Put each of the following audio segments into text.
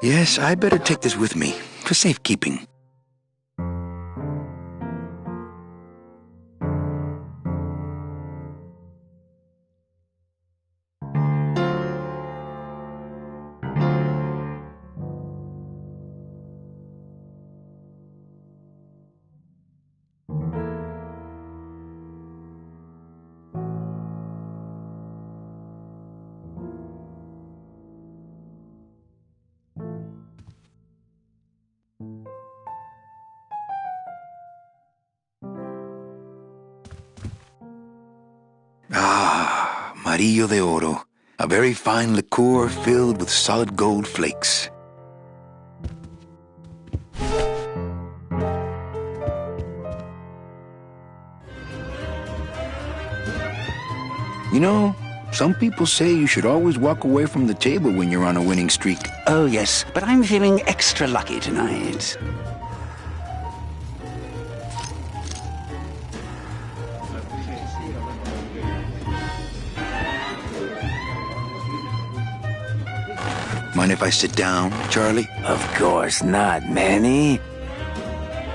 Yes, I better take this with me for safekeeping. Ah, Amarillo de Oro, a very fine liqueur filled with solid gold flakes. You know, some people say you should always walk away from the table when you're on a winning streak. Oh, yes, but I'm feeling extra lucky tonight. Mind if I sit down, Charlie? Of course not, Manny.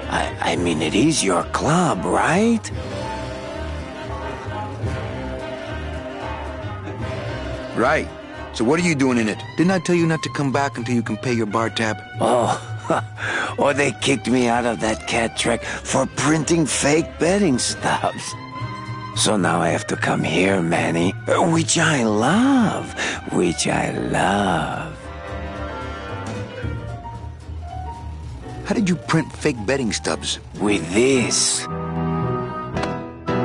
I mean, it is your club, right? Right. So what are you doing in it? Didn't I tell you not to come back until you can pay your bar tab? Oh, or they kicked me out of that cat track for printing fake betting stubs. So now I have to come here, Manny, which I love. How did you print fake betting stubs? With this.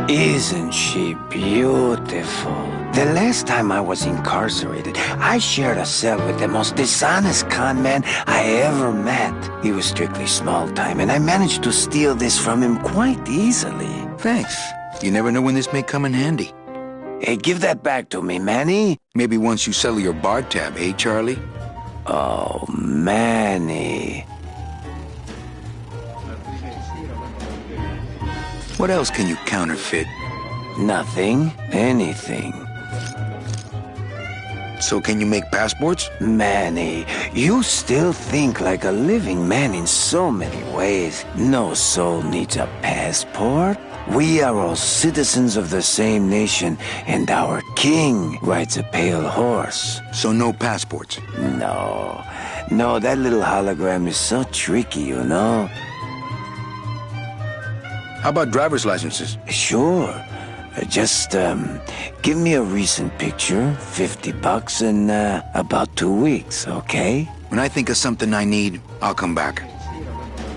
Isn't she beautiful? The last time I was incarcerated, I shared a cell with the most dishonest con man I ever met. He was strictly small time, and I managed to steal this from him quite easily. Thanks. You never know when this may come in handy. Hey, give that back to me, Manny. Maybe once you settle your bar tab, eh, Charlie? Oh, Manny. What else can you counterfeit? Nothing. Anything. So can you make passports? Manny, you still think like a living man in so many ways. No soul needs a passport. We are all citizens of the same nation, and our king rides a pale horse. So no passports? No, that little hologram is so tricky, you know? How about driver's licenses? Sure. Just, give me a recent picture, $50 in, about 2 weeks, okay? When I think of something I need, I'll come back.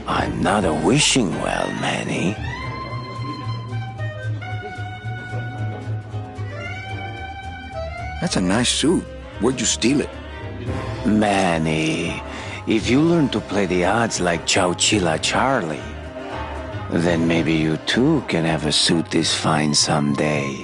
I'm not a wishing well, Manny. That's a nice suit. Where'd you steal it? Manny, if you learn to play the odds like Chowchilla Charlie, then maybe you too can have a suit this fine someday.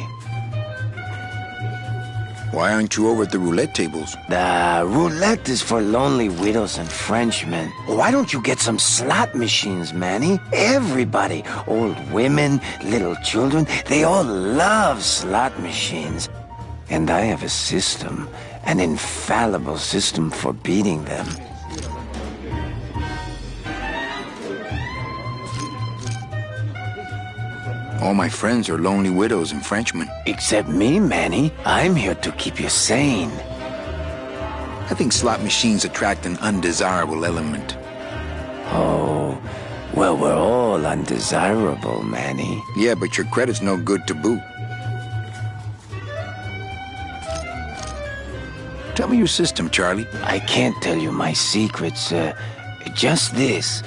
Why aren't you over at the roulette tables? The roulette is for lonely widows and Frenchmen. Why don't you get some slot machines, Manny? Everybody, old women, little children, they all love slot machines. And I have a system, an infallible system for beating them. All my friends are lonely widows and Frenchmen. Except me, Manny. I'm here to keep you sane. I think slot machines attract an undesirable element. Oh, well, we're all undesirable, Manny. Yeah, but your credit's no good to boot. Tell me your system, Charlie. I can't tell you my secrets, just this.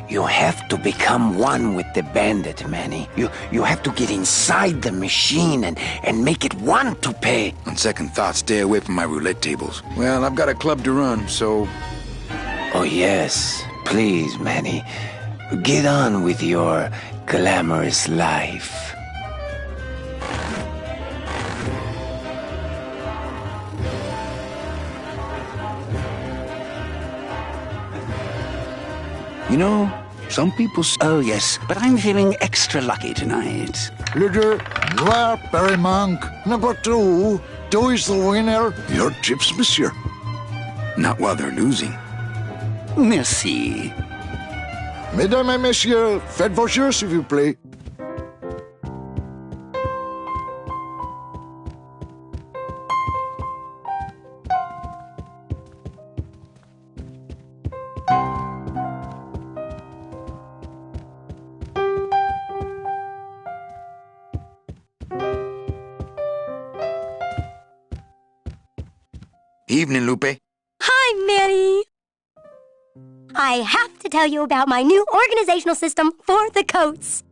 You have to become one with the bandit, Manny. You have to get inside the machine and make it want to pay. On second thought, stay away from my roulette tables. Well, I've got a club to run, so... Oh, yes. Please, Manny. Get on with your glamorous life. You know, some people say... Oh, yes, but I'm feeling extra lucky tonight. Leader, noir, Barry Monk. Number 2. 2 is the winner. Your tips, monsieur. Not while they're losing. Merci. Mesdames et messieurs, faites vos jeux, s'il vous plaît. Evening, Lupe. Hi, Manny. I have to tell you about my new organizational system for the coats.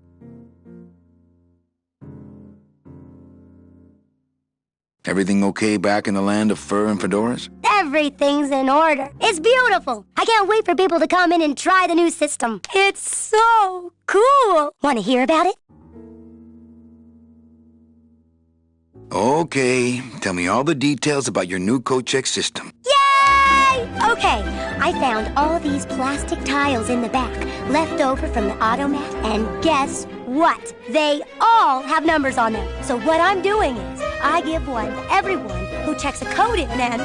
Everything okay back in the land of fur and fedoras? Everything's in order. It's beautiful. I can't wait for people to come in and try the new system. It's so cool. Want to hear about it? Okay, tell me all the details about your new coat check system. Yay! Okay, I found all these plastic tiles in the back, left over from the automat, and guess what? They all have numbers on them. So what I'm doing is, I give one to everyone who checks a coat in and...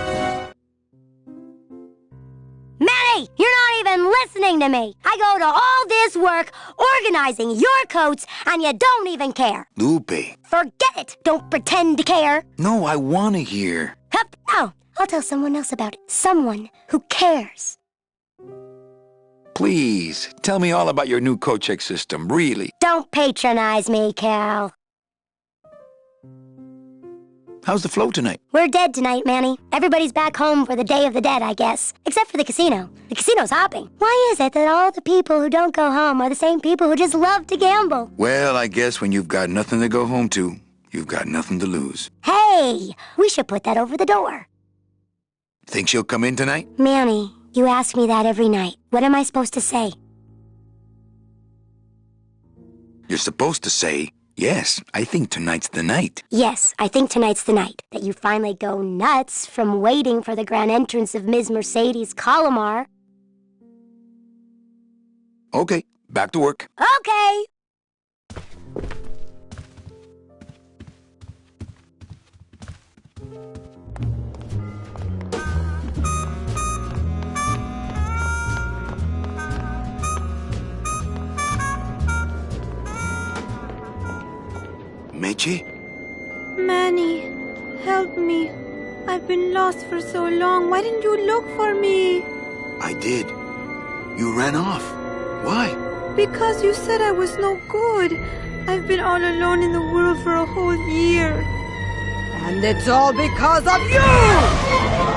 Manny, you're not even listening to me. I go to all this work organizing your coats, and you don't even care. Lupe. Forget it. Don't pretend to care. No, I want to hear. Hup. Oh, I'll tell someone else about it. Someone who cares. Please, tell me all about your new coat check system, really. Don't patronize me, Cal. How's the flow tonight? We're dead tonight, Manny. Everybody's back home for the Day of the Dead, I guess. Except for the casino. The casino's hopping. Why is it that all the people who don't go home are the same people who just love to gamble? Well, I guess when you've got nothing to go home to, you've got nothing to lose. Hey, we should put that over the door. Think she'll come in tonight? Manny, you ask me that every night. What am I supposed to say? You're supposed to say, yes, I think tonight's the night. Yes, I think tonight's the night. That you finally go nuts from waiting for the grand entrance of Ms. Mercedes Colomar. Okay, back to work. Okay. Meche? Manny, help me. I've been lost for so long. Why didn't you look for me? I did. You ran off. Why? Because you said I was no good. I've been all alone in the world for a whole year. And it's all because of you!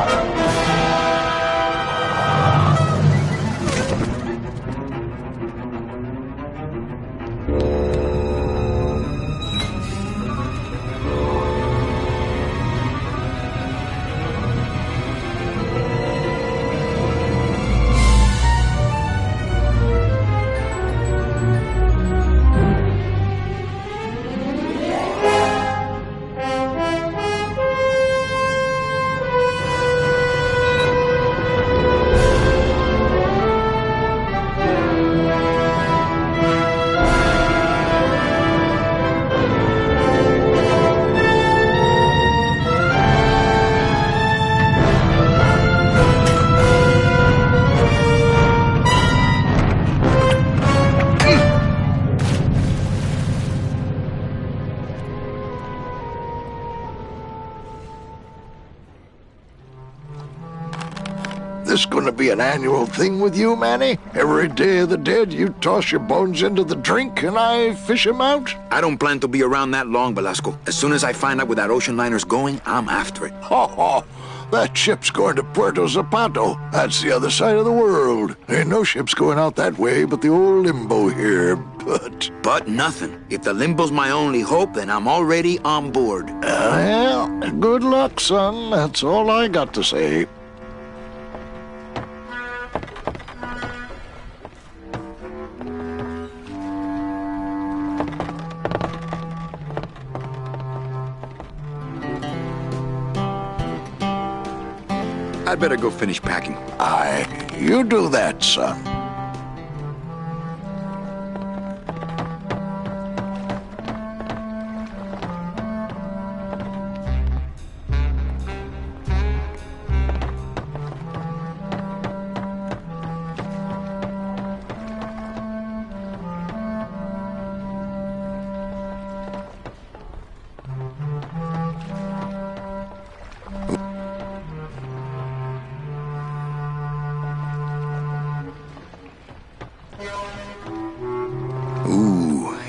This gonna be an annual thing with you, Manny? Every Day of the Dead, you toss your bones into the drink and I fish 'em out? I don't plan to be around that long, Velasco. As soon as I find out where that ocean liner's going, I'm after it. Ha ha! That ship's going to Puerto Zapato. That's the other side of the world. Ain't no ships going out that way but the old Limbo here, but... But nothing. If the Limbo's my only hope, then I'm already on board. Well, good luck, son. That's all I got to say. I'd better go finish packing. Aye, you do that, son.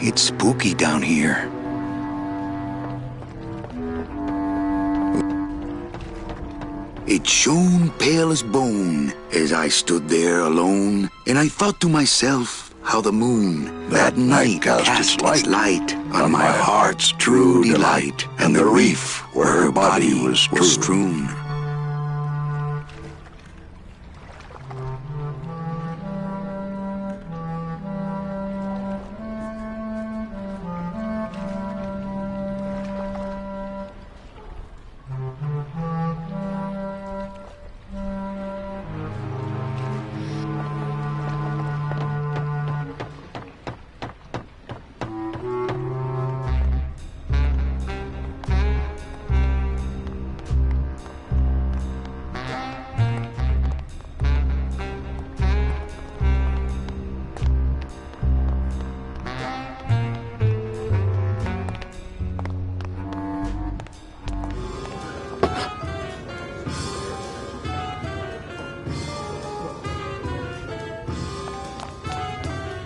It's spooky down here. It shone pale as bone as I stood there alone, and I thought to myself how the moon that night cast its light on my heart's true delight, and the reef where her body was strewn.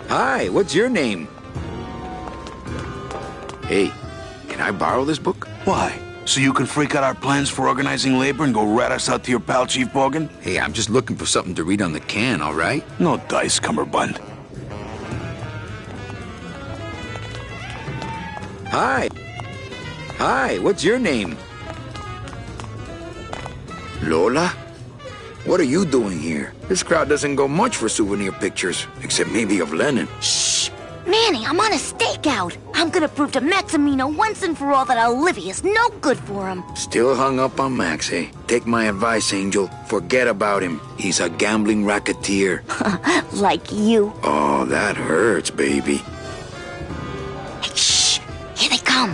Hi, what's your name? Hey, can I borrow this book? Why? So you can freak out our plans for organizing labor and go rat us out to your pal, Chief Morgan? Hey, I'm just looking for something to read on the can, all right? No dice, Cummerbund. Hi. Hi, what's your name? Lola? What are you doing here? This crowd doesn't go much for souvenir pictures, except maybe of Lenin. Shh! Manny, I'm on a stakeout. I'm gonna prove to Maximino once and for all that Olivia's no good for him. Still hung up on Max, eh? Take my advice, Angel. Forget about him. He's a gambling racketeer. Like you. Oh, that hurts, baby. Hey, shh! Here they come.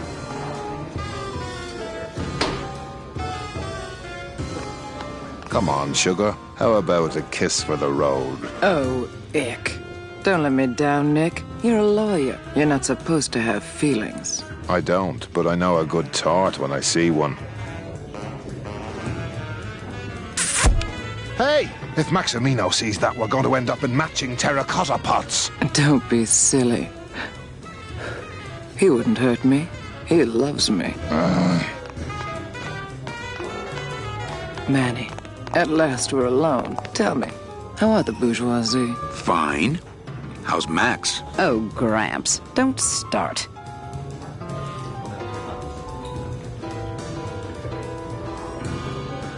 Come on, sugar. How about a kiss for the road? Oh, ick. Don't let me down, Nick. You're a lawyer. You're not supposed to have feelings. I don't, but I know a good tart when I see one. Hey! If Maximino sees that, we're going to end up in matching terracotta pots. Don't be silly. He wouldn't hurt me. He loves me. Manny, at last we're alone. Tell me, how are the bourgeoisie? Fine. How's Max? Oh, Gramps, don't start.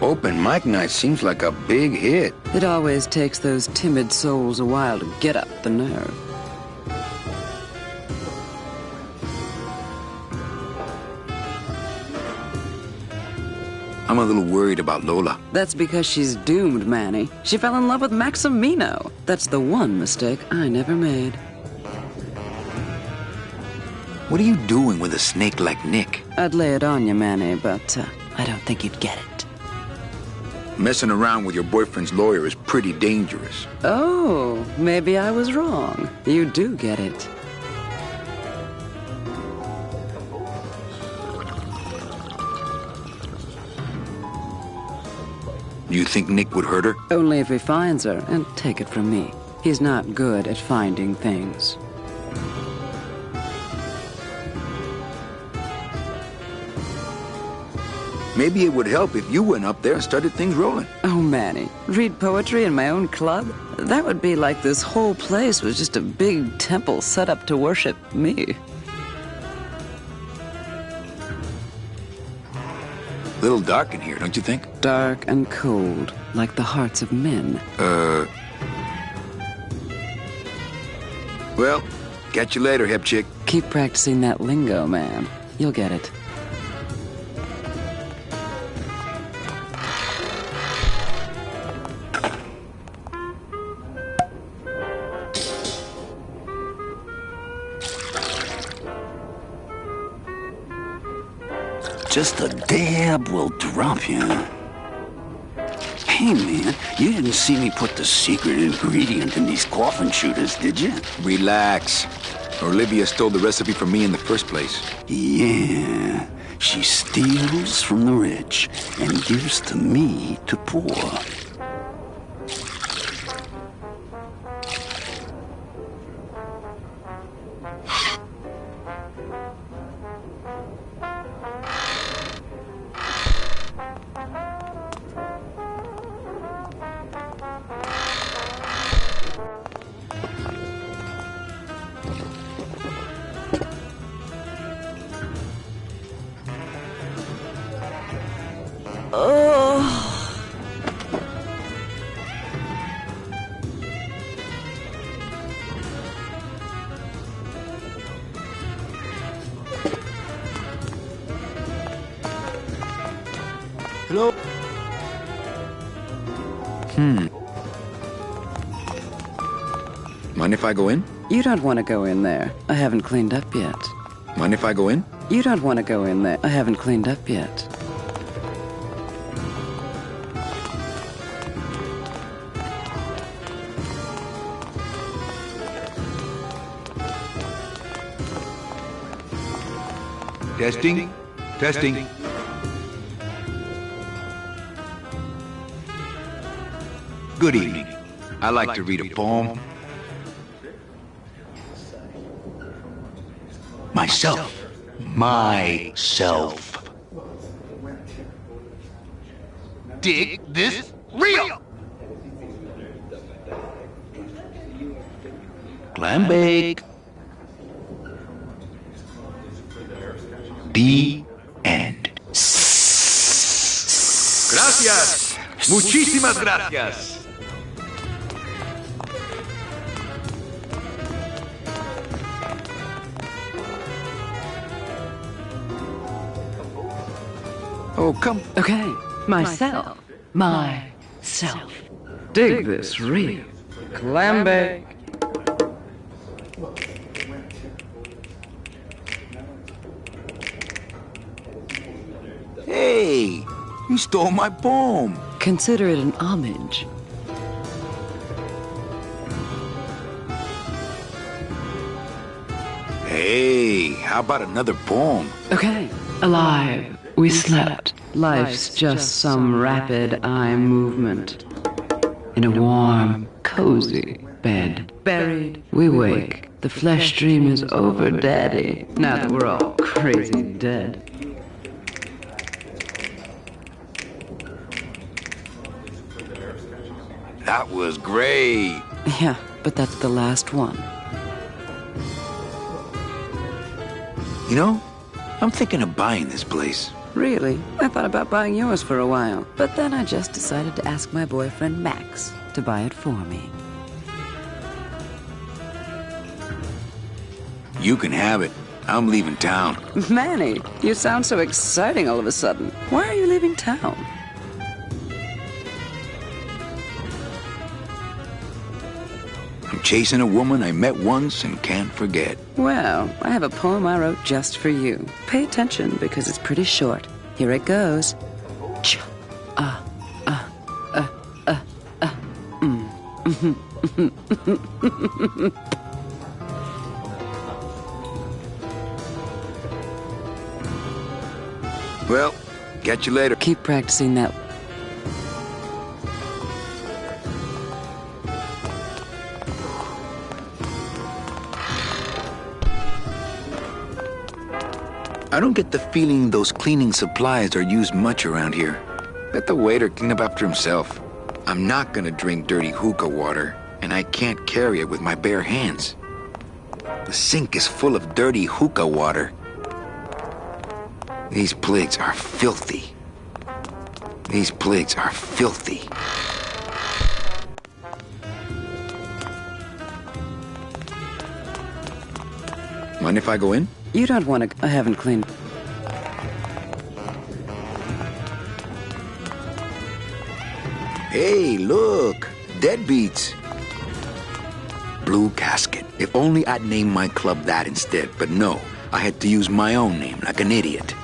Open mic night seems like a big hit. It always takes those timid souls a while to get up the nerve. I'm a little worried about Lola. That's because she's doomed, Manny. She fell in love with Maximino. That's the one mistake I never made. What are you doing with a snake like Nick? I'd lay it on you, Manny, but I don't think you'd get it. Messing around with your boyfriend's lawyer is pretty dangerous. Oh, maybe I was wrong. You do get it. Do you think Nick would hurt her? Only if he finds her, and take it from me. He's not good at finding things. Maybe it would help if you went up there and started things rolling. Oh, Manny, read poetry in my own club? That would be like this whole place was just a big temple set up to worship me. A little dark in here, don't you think? Dark and cold, like the hearts of men. Well, catch you later, hip chick. Keep practicing that lingo, man. You'll get it. Just a dab will drop you. Hey, man, you didn't see me put the secret ingredient in these coffin shooters, did you? Relax. Olivia stole the recipe from me in the first place. Yeah, she steals from the rich and gives to me to poor. Hello? Mind if I go in? You don't want to go in there. I haven't cleaned up yet. Mind if I go in? You don't want to go in there. I haven't cleaned up yet. Testing? Testing. Good evening. I like to read a poem. Myself. Dig this real. Clam bake. The end. Gracias. Muchísimas gracias. Oh, come. Okay. Myself. Dig this real. Clam bake. Hey, you stole my poem. Consider it an homage. Hey, how about another poem? Okay. Alive. We slept. Life's just some rapid eye movement. In a warm, cozy bed. Buried, we wake. The flesh dream is over, Daddy. Now that we're all crazy dead. That was great. Yeah, but that's the last one. You know, I'm thinking of buying this place. Really? I thought about buying yours for a while, but then I just decided to ask my boyfriend Max to buy it for me. You can have it. I'm leaving town. Manny, you sound so exciting all of a sudden. Why are you leaving town? I'm chasing a woman I met once and can't forget. Well, I have a poem I wrote just for you. Pay attention because it's pretty short. Here it goes. Well, catch you later. Keep practicing that. I don't get the feeling those cleaning supplies are used much around here. Let the waiter clean up after himself. I'm not gonna drink dirty hookah water, and I can't carry it with my bare hands. The sink is full of dirty hookah water. These plates are filthy. These plates are filthy. Mind if I go in? You don't want to... I haven't cleaned... Hey, look! Deadbeats! Blue Casket. If only I'd named my club that instead, but no. I had to use my own name like an idiot.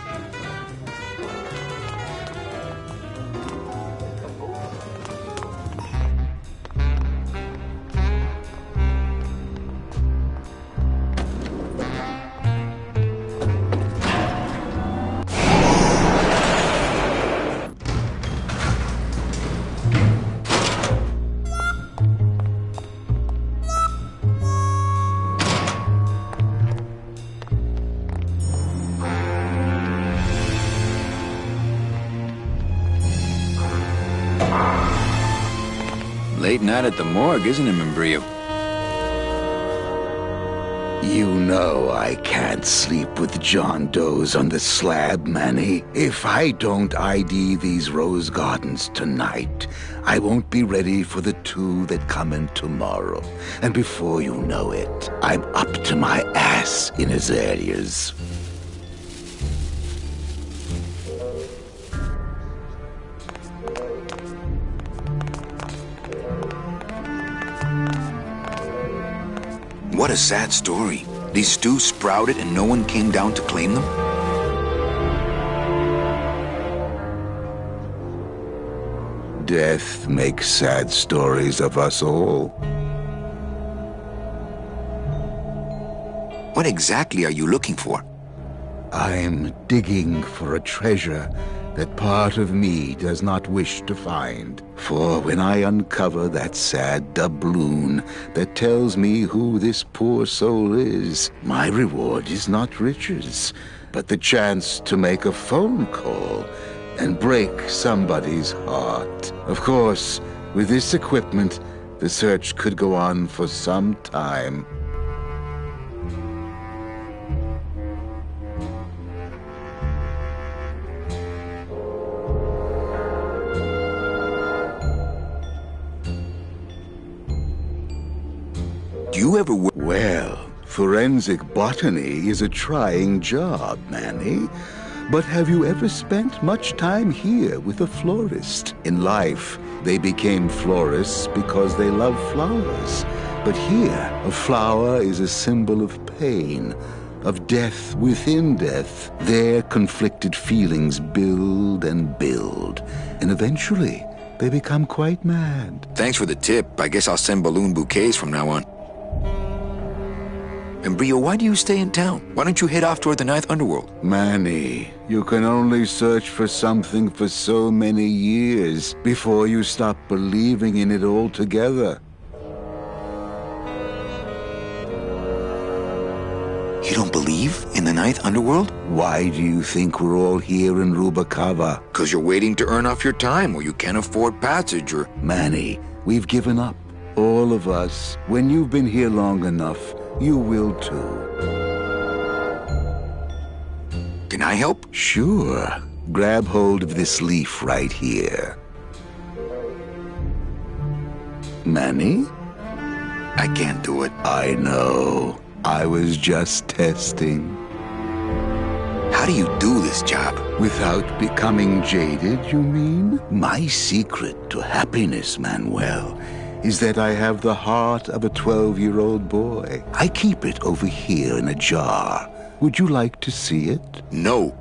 Late night at the morgue, isn't it, Membrillo? You know I can't sleep with John Doe's on the slab, Manny. If I don't ID these rose gardens tonight, I won't be ready for the two that come in tomorrow. And before you know it, I'm up to my ass in azaleas. What a sad story. These stews sprouted and no one came down to claim them? Death makes sad stories of us all. What exactly are you looking for? I'm digging for a treasure that part of me does not wish to find. For when I uncover that sad doubloon that tells me who this poor soul is, my reward is not riches, but the chance to make a phone call and break somebody's heart. Of course, with this equipment, the search could go on for some time. Do you ever work? Well, forensic botany is a trying job, Manny. But have you ever spent much time here with a florist? In life, they became florists because they love flowers. But here, a flower is a symbol of pain, of death within death. Their conflicted feelings build and build, and eventually, they become quite mad. Thanks for the tip. I guess I'll send balloon bouquets from now on. And Brio, why do you stay in town? Why don't you head off toward the Ninth Underworld? Manny, you can only search for something for so many years before you stop believing in it altogether. You don't believe in the Ninth Underworld? Why do you think we're all here in Rubacava? Because you're waiting to earn off your time, or you can't afford passage, or... Manny, we've given up. All of us. When you've been here long enough, you will too. Can I help? Sure. Grab hold of this leaf right here. Manny? I can't do it. I know. I was just testing. How do you do this job? Without becoming jaded, you mean? My secret to happiness, Manuel, is that I have the heart of a 12-year-old boy. I keep it over here in a jar. Would you like to see it? No.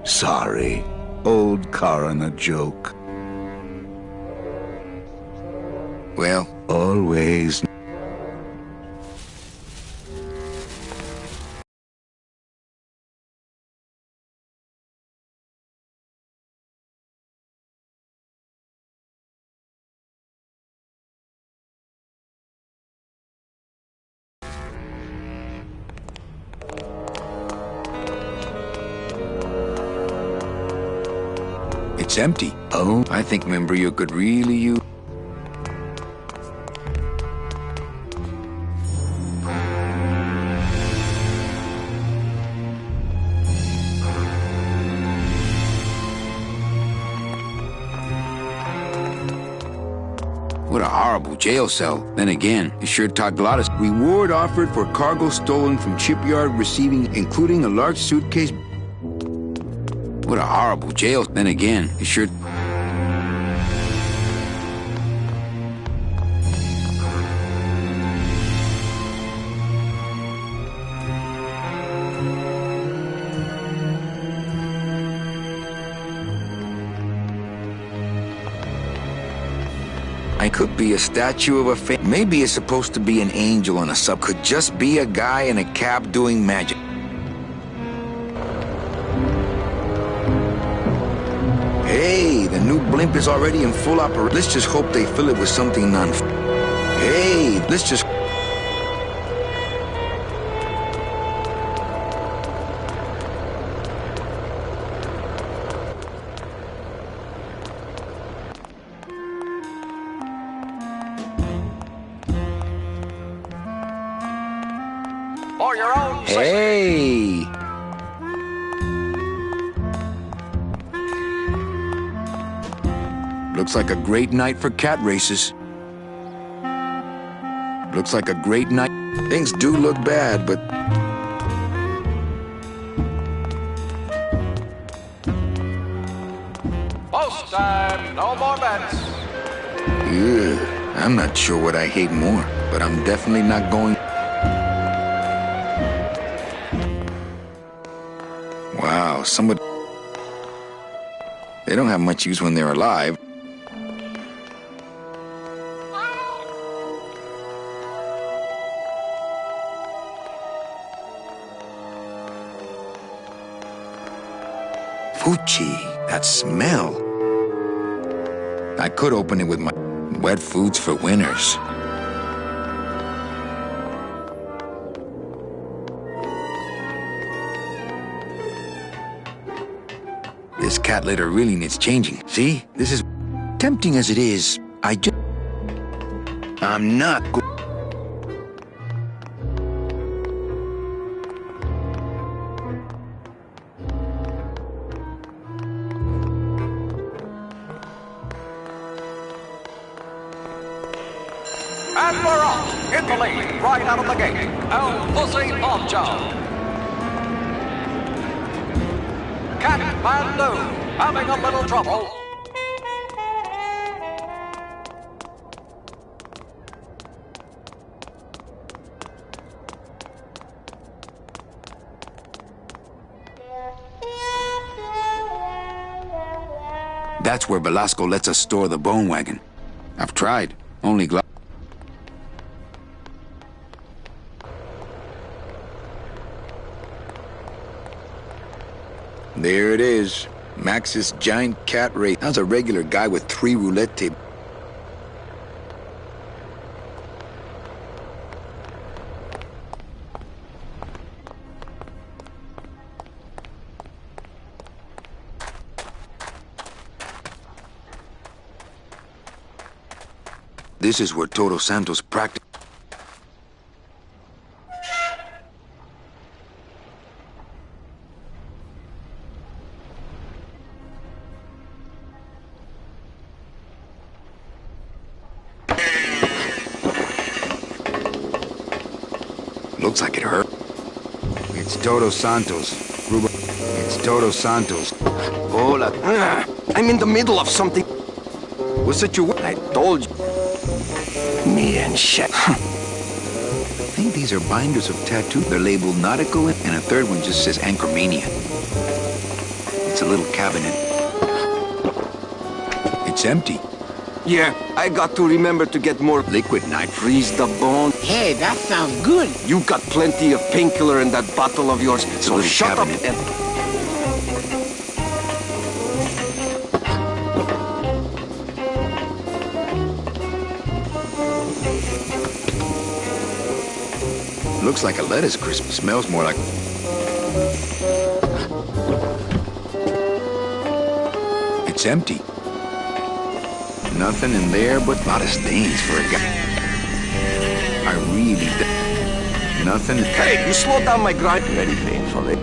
Sorry. Old coroner joke. Well... Always... It's empty. Oh? I think Membrio could really use... What a horrible jail cell. Then again, it sure taught Glottis. Reward offered for cargo stolen from shipyard receiving, including a large suitcase. What a horrible jail. Then again, it sure... I could be a statue of a maybe it's supposed to be an angel on a sub. Could just be a guy in a cab doing magic. Hey, the new blimp is already in full operation. Let's just hope they fill it with something Hey, let's just... For your own safety. Hey! Looks like a great night for cat races. Looks like a great night. Things do look bad, but... Post time, no more bets. Ugh, I'm not sure what I hate more, but I'm definitely not going... Wow, somebody... They don't have much use when they're alive. Fuchi, that smell. I could open it with my wet foods for winners. This cat litter really needs changing. See? This is tempting as it is. I'm not good. And we're off, in the lead, right out of the gate. El Pussy Poncho. Fandango, having a little trouble. That's where Velasco lets us store the bone wagon. I've tried, only There it is. Max's giant cat race. That's a regular guy with 3 roulette tables. This is where Todos Santos practiced. Looks like it hurt. It's Todos Santos. It's Todos Santos. Hola. I'm in the middle of something. What's it your... I told you. Me and shit. I think these are binders of tattoo. They're labeled Nautical, and a third one just says Anchormania. It's a little cabinet. It's empty. Yeah, I got to remember to get more liquid night. Freeze the bone. Hey, that sounds good. You got plenty of painkiller in that bottle of yours, so shut cabinet. up and... Looks like a lettuce crisp. Smells more like... It's empty. Nothing in there but a lot of stains for a guy. I really... Nothing... Hey, you slowed down my grind very painfully.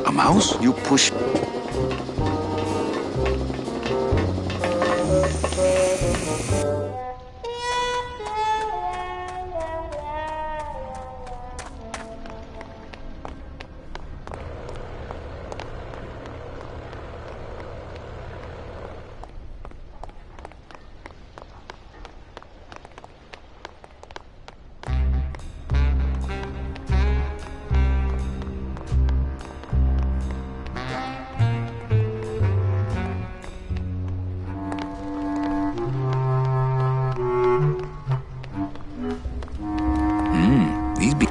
A mouse? You push... These be...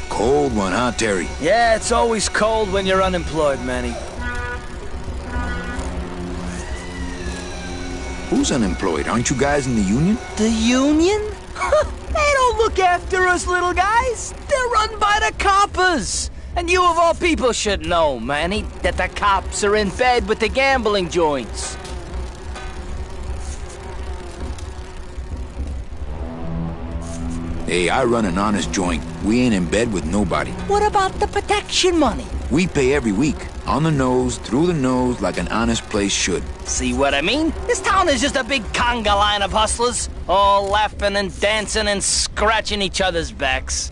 Cold one, huh, Terry? Yeah, it's always cold when you're unemployed, Manny. Who's unemployed? Aren't you guys in the union? The union? They don't look after us little guys. They're run by the coppers. And you of all people should know, Manny, that the cops are in bed with the gambling joints. Hey, I run an honest joint. We ain't in bed with nobody. What about the protection money? We pay every week. On the nose, through the nose, like an honest place should. See what I mean? This town is just a big conga line of hustlers, all laughing and dancing and scratching each other's backs.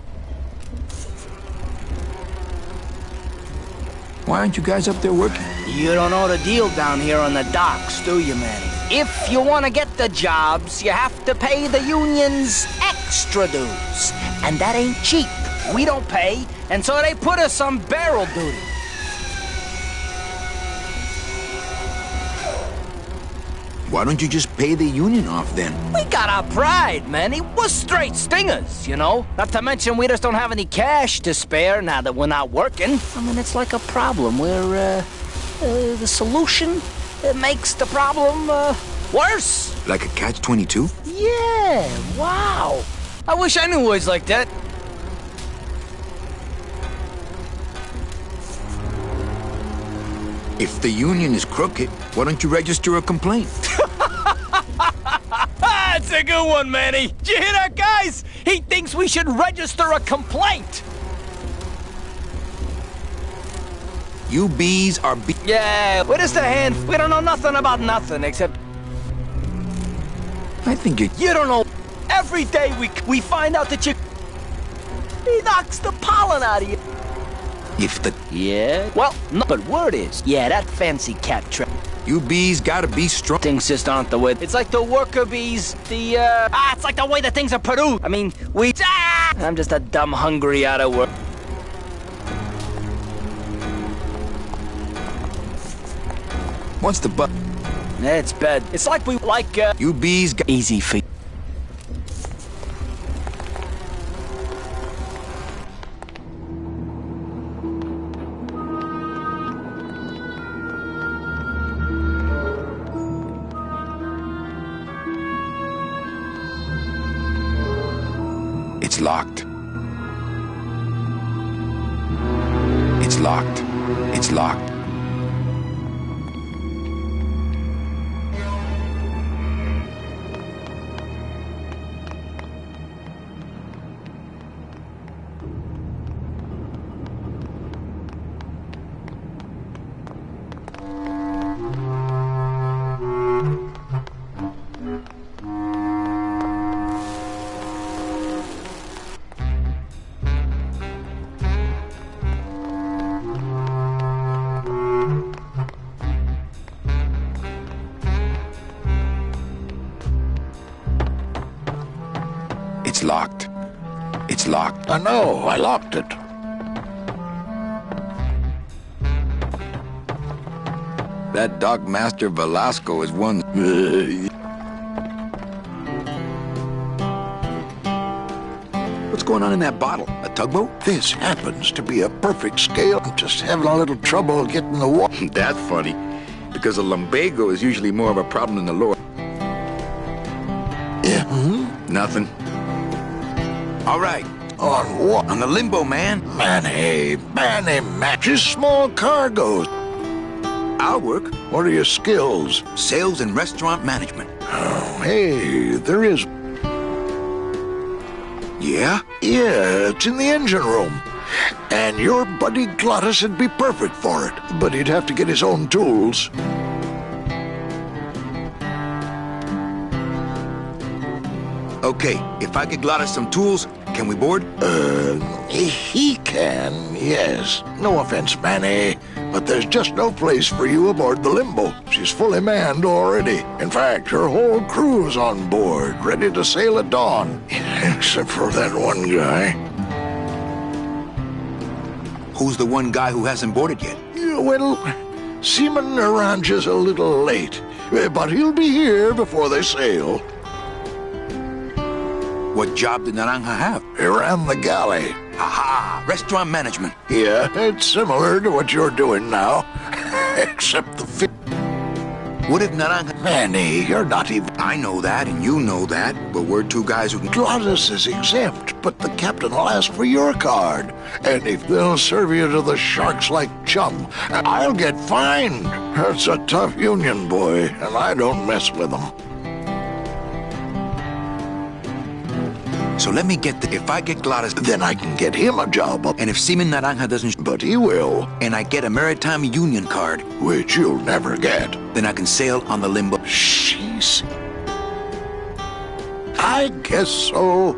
Why aren't you guys up there working? You don't know the deal down here on the docks, do you, Manny? If you want to get the jobs, you have to pay the unions extra dues. And that ain't cheap. We don't pay, and so they put us on barrel duty. Why don't you just pay the union off then? We got our pride, Manny. We're straight stingers, you know? Not to mention we just don't have any cash to spare now that we're not working. I mean, it's like a problem where, the solution makes the problem, worse. Like a catch-22? Yeah, wow. I wish I knew words like that. If the union is crooked, why don't you register a complaint? That's a good one, Manny. Did you hear that, guys? He thinks we should register a complaint. You bees are Yeah, we're just a hand. We don't know nothing about nothing except... I think you don't know. Every day we find out that you... He knocks the pollen out of you. If the... Yeah? Well, no, but word is, yeah, that fancy cat trap. You bees gotta be strong. Things just aren't the way. It's like the worker bees, it's like the way that things are produced. I mean, I'm just a dumb hungry out of work. What's the but? It's bad. It's like we like, You bees got... Easy feet. It's locked. It's locked. It's locked. It's locked. It's locked. I know, I locked it. That Dock Master Velasco is one... What's going on in that bottle? A tugboat? This happens to be a perfect scale. I'm just having a little trouble getting the water. That's funny, because a lumbago is usually more of a problem than the lower. Yeah? Nothing. All right. On what? On the limbo, man. Manny, just small cargoes. I'll work. What are your skills? Sales and restaurant management. Oh, hey, there is... Yeah? Yeah, it's in the engine room. And your buddy Glottis would be perfect for it. But he'd have to get his own tools. Okay, if I get Glottis some tools, can we board? He can, yes. No offense, Manny, but there's just no place for you aboard the Limbo. She's fully manned already. In fact, her whole crew's on board, ready to sail at dawn. Except for that one guy. Who's the one guy who hasn't boarded yet? Yeah, well, Seaman Naranja's a little late, but he'll be here before they sail. What job did Naranja have? He ran the galley. Aha! Restaurant management. Yeah, it's similar to what you're doing now. Except the What if Naranja... Manny, you're not even... I know that, and you know that, but we're two guys who can... Glottis is exempt, but the captain will ask for your card. And if they'll serve you to the sharks like chum, I'll get fined. That's a tough union, boy, and I don't mess with them. So So let me get the... If I get Gladys... Then I can get him a job. And if Seaman Naranja doesn't... But he will. And I get a Maritime Union card... Which you'll never get. Then I can sail on the Limbo... Jeez. I guess so.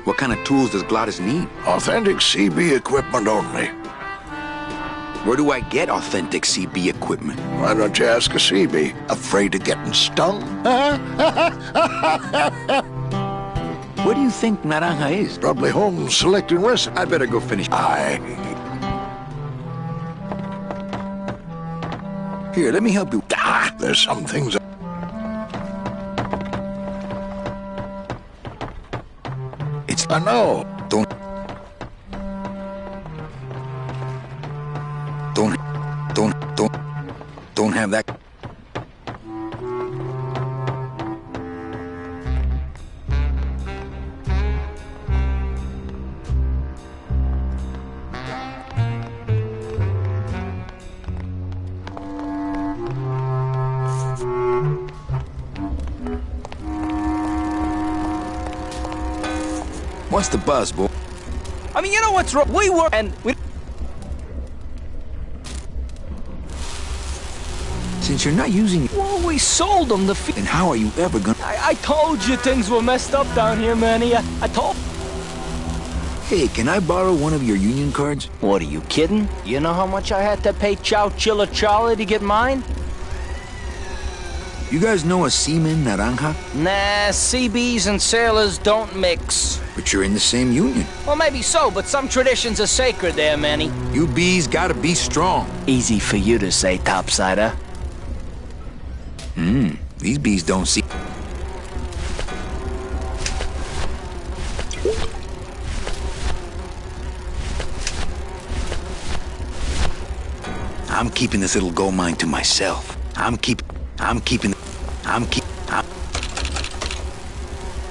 What kind of tools does Gladys need? Authentic CB equipment only. Where do I get authentic CB equipment? Why don't you ask a CB? Afraid of getting stung? Where do you think Naranja is? Probably home selecting recipes. I'd better go finish. Here, let me help you. There's some things... It's... I know. Don't have that. What's the buzz, boy? I mean, you know what's wrong? We were... and we... Since you're not using... Well, we sold them the... Then how are you ever gonna... I told you things were messed up down here, Manny. I told... Hey, can I borrow one of your Union cards? What, are you kidding? You know how much I had to pay Chow Chilla Charlie to get mine? You guys know a Seaman Naranja? Nah, CBs and sailors don't mix. But you're in the same union. Well, maybe so, but some traditions are sacred there, Manny. You bees gotta be strong. Easy for you to say, topsider. These bees don't see... I'm keeping this little gold mine to myself.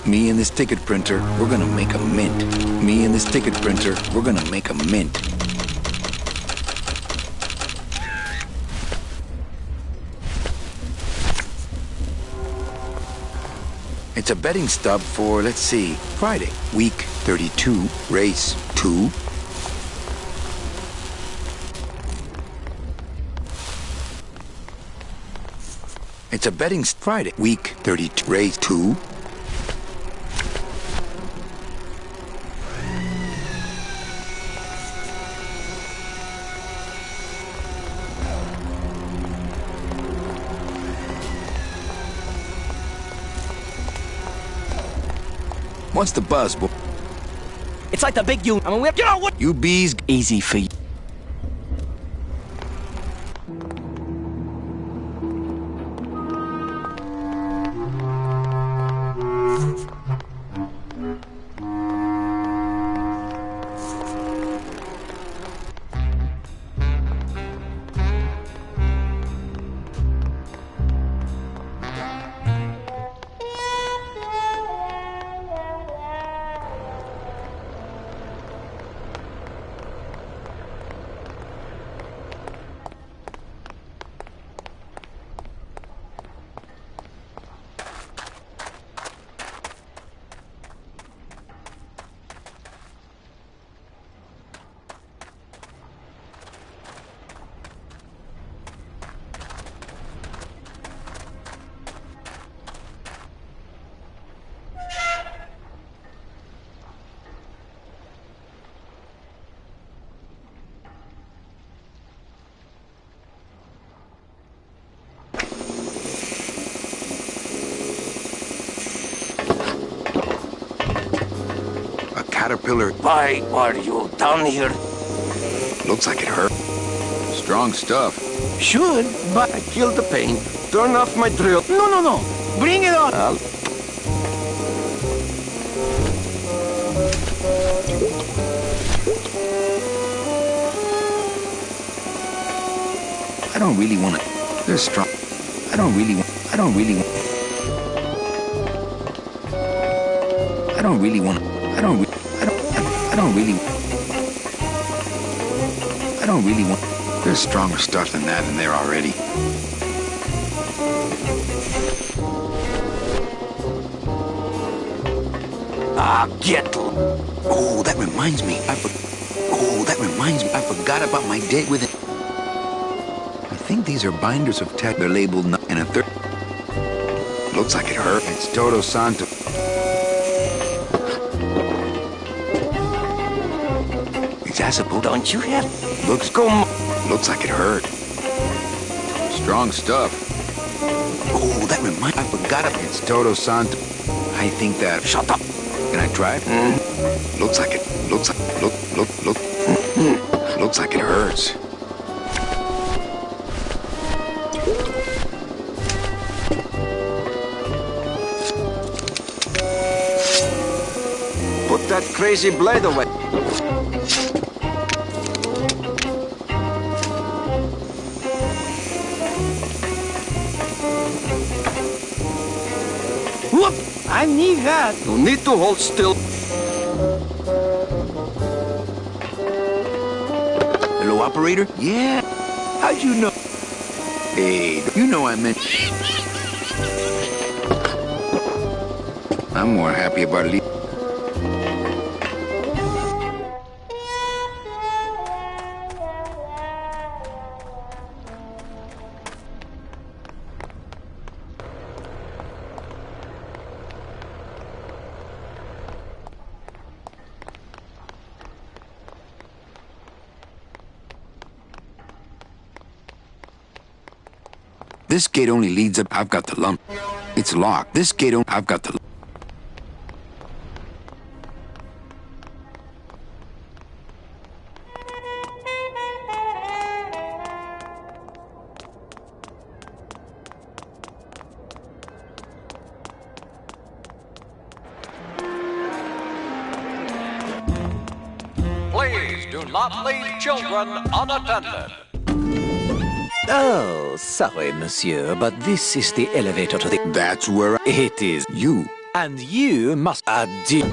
Me and this ticket printer, we're gonna make a mint. Me and this ticket printer, we're gonna make a mint. It's a betting stub for, let's see, Friday, week 32, race 2. It's a betting Friday, week 32, race 2. What's the buzz, boy? It's like the big you. I mean, you know what? You bees... Easy for you. Caterpillar. Why are you down here? Looks like it hurt. Strong stuff. Should, but I killed the pain. Turn off my drill. No. Bring it on. I don't really want to. They're strong. I don't really want. I don't really want. There's stronger stuff than that in there already. Get. Oh, that reminds me. I forgot about my date with it. I think these are binders of tech. They're labeled and a third. Looks like it hurt. It's Todo Santo. Exactable. Don't you have? Looks like it hurt. Strong stuff. Oh, that reminds. I forgot it. It's Todo Santo. I think that. Shut up. Can I try it? Looks like it. Looks like it hurts. Put that crazy blade away. Whoop! I need that. You need to hold still. Hello, operator? Yeah. How'd you know? Hey, you know I meant. I'm more happy about it. This gate only leads up. I've got the lump. It's locked. This gate only. I've got the. Please do not leave children unattended. Oh, sorry, monsieur, but this is the elevator to the... That's where It is. you. And you must... Adieu.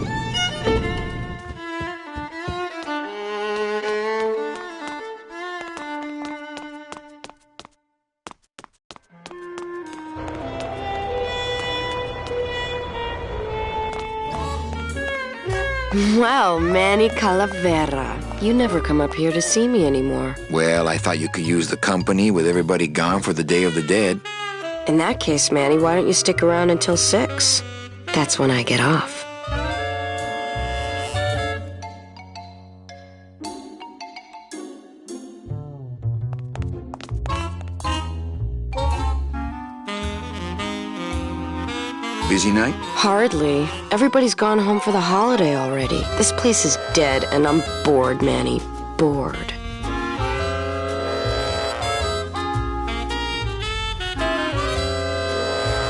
Well, Manny Calavera, you never come up here to see me anymore. Well, I thought you could use the company with everybody gone for the Day of the Dead. In that case, Manny, why don't you stick around until 6? That's when I get off. Busy night? Hardly. Everybody's gone home for the holiday already. This place is dead, and I'm bored, Manny. Bored.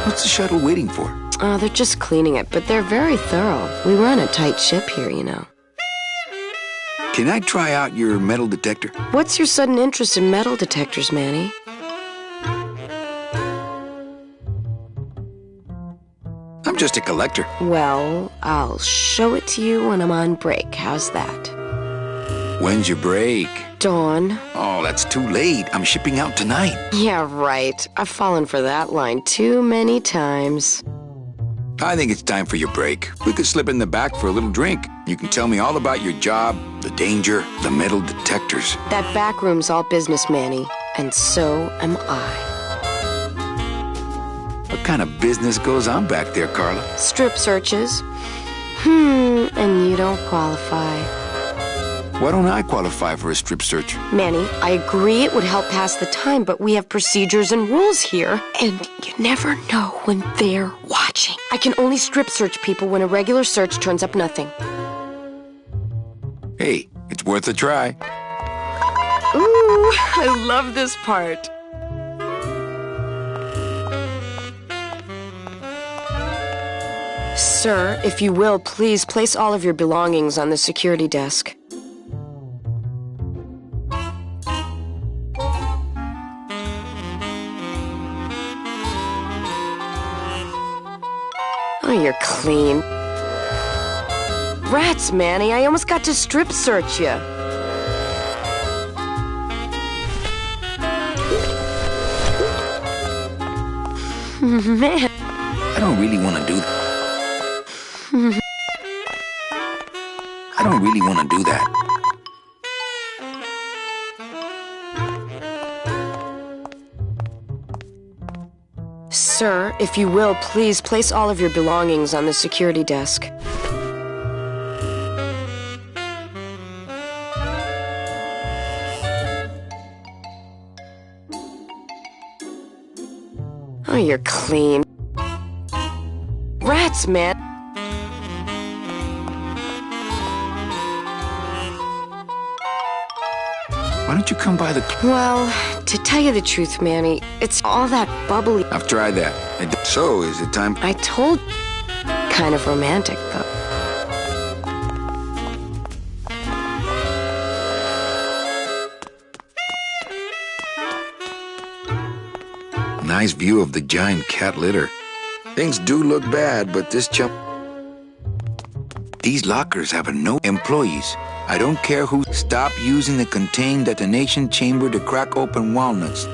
What's the shuttle waiting for? They're just cleaning it, but they're very thorough. We run a tight ship here, you know. Can I try out your metal detector? What's your sudden interest in metal detectors, Manny? I'm just a collector. Well, I'll show it to you when I'm on break. How's that? When's your break? Dawn. Oh, that's too late. I'm shipping out tonight. Yeah, right. I've fallen for that line too many times. I think it's time for your break. We could slip in the back for a little drink. You can tell me all about your job, the danger, the metal detectors. That back room's all business, Manny. And so am I. What kind of business goes on back there, Carla? Strip searches. And you don't qualify. Why don't I qualify for a strip search? Manny, I agree it would help pass the time, but we have procedures and rules here. And you never know when they're watching. I can only strip search people when a regular search turns up nothing. Hey, it's worth a try. Ooh, I love this part. Sir, if you will, please place all of your belongings on the security desk. Oh, you're clean. Rats, Manny, I almost got to strip search you. Man. I don't really want to do that. don't really want to do that. Sir, if you will, please place all of your belongings on the security desk. Oh, you're clean. Rats, man. Why don't you come by the... Well, to tell you the truth, Manny, it's all that bubbly... I've tried that. So, is it time... I told... Kind of romantic, though. Nice view of the giant cat litter. Things do look bad, but this chump... These lockers have a no employees. I don't care who. Stop using the contained detonation chamber to crack open walnuts.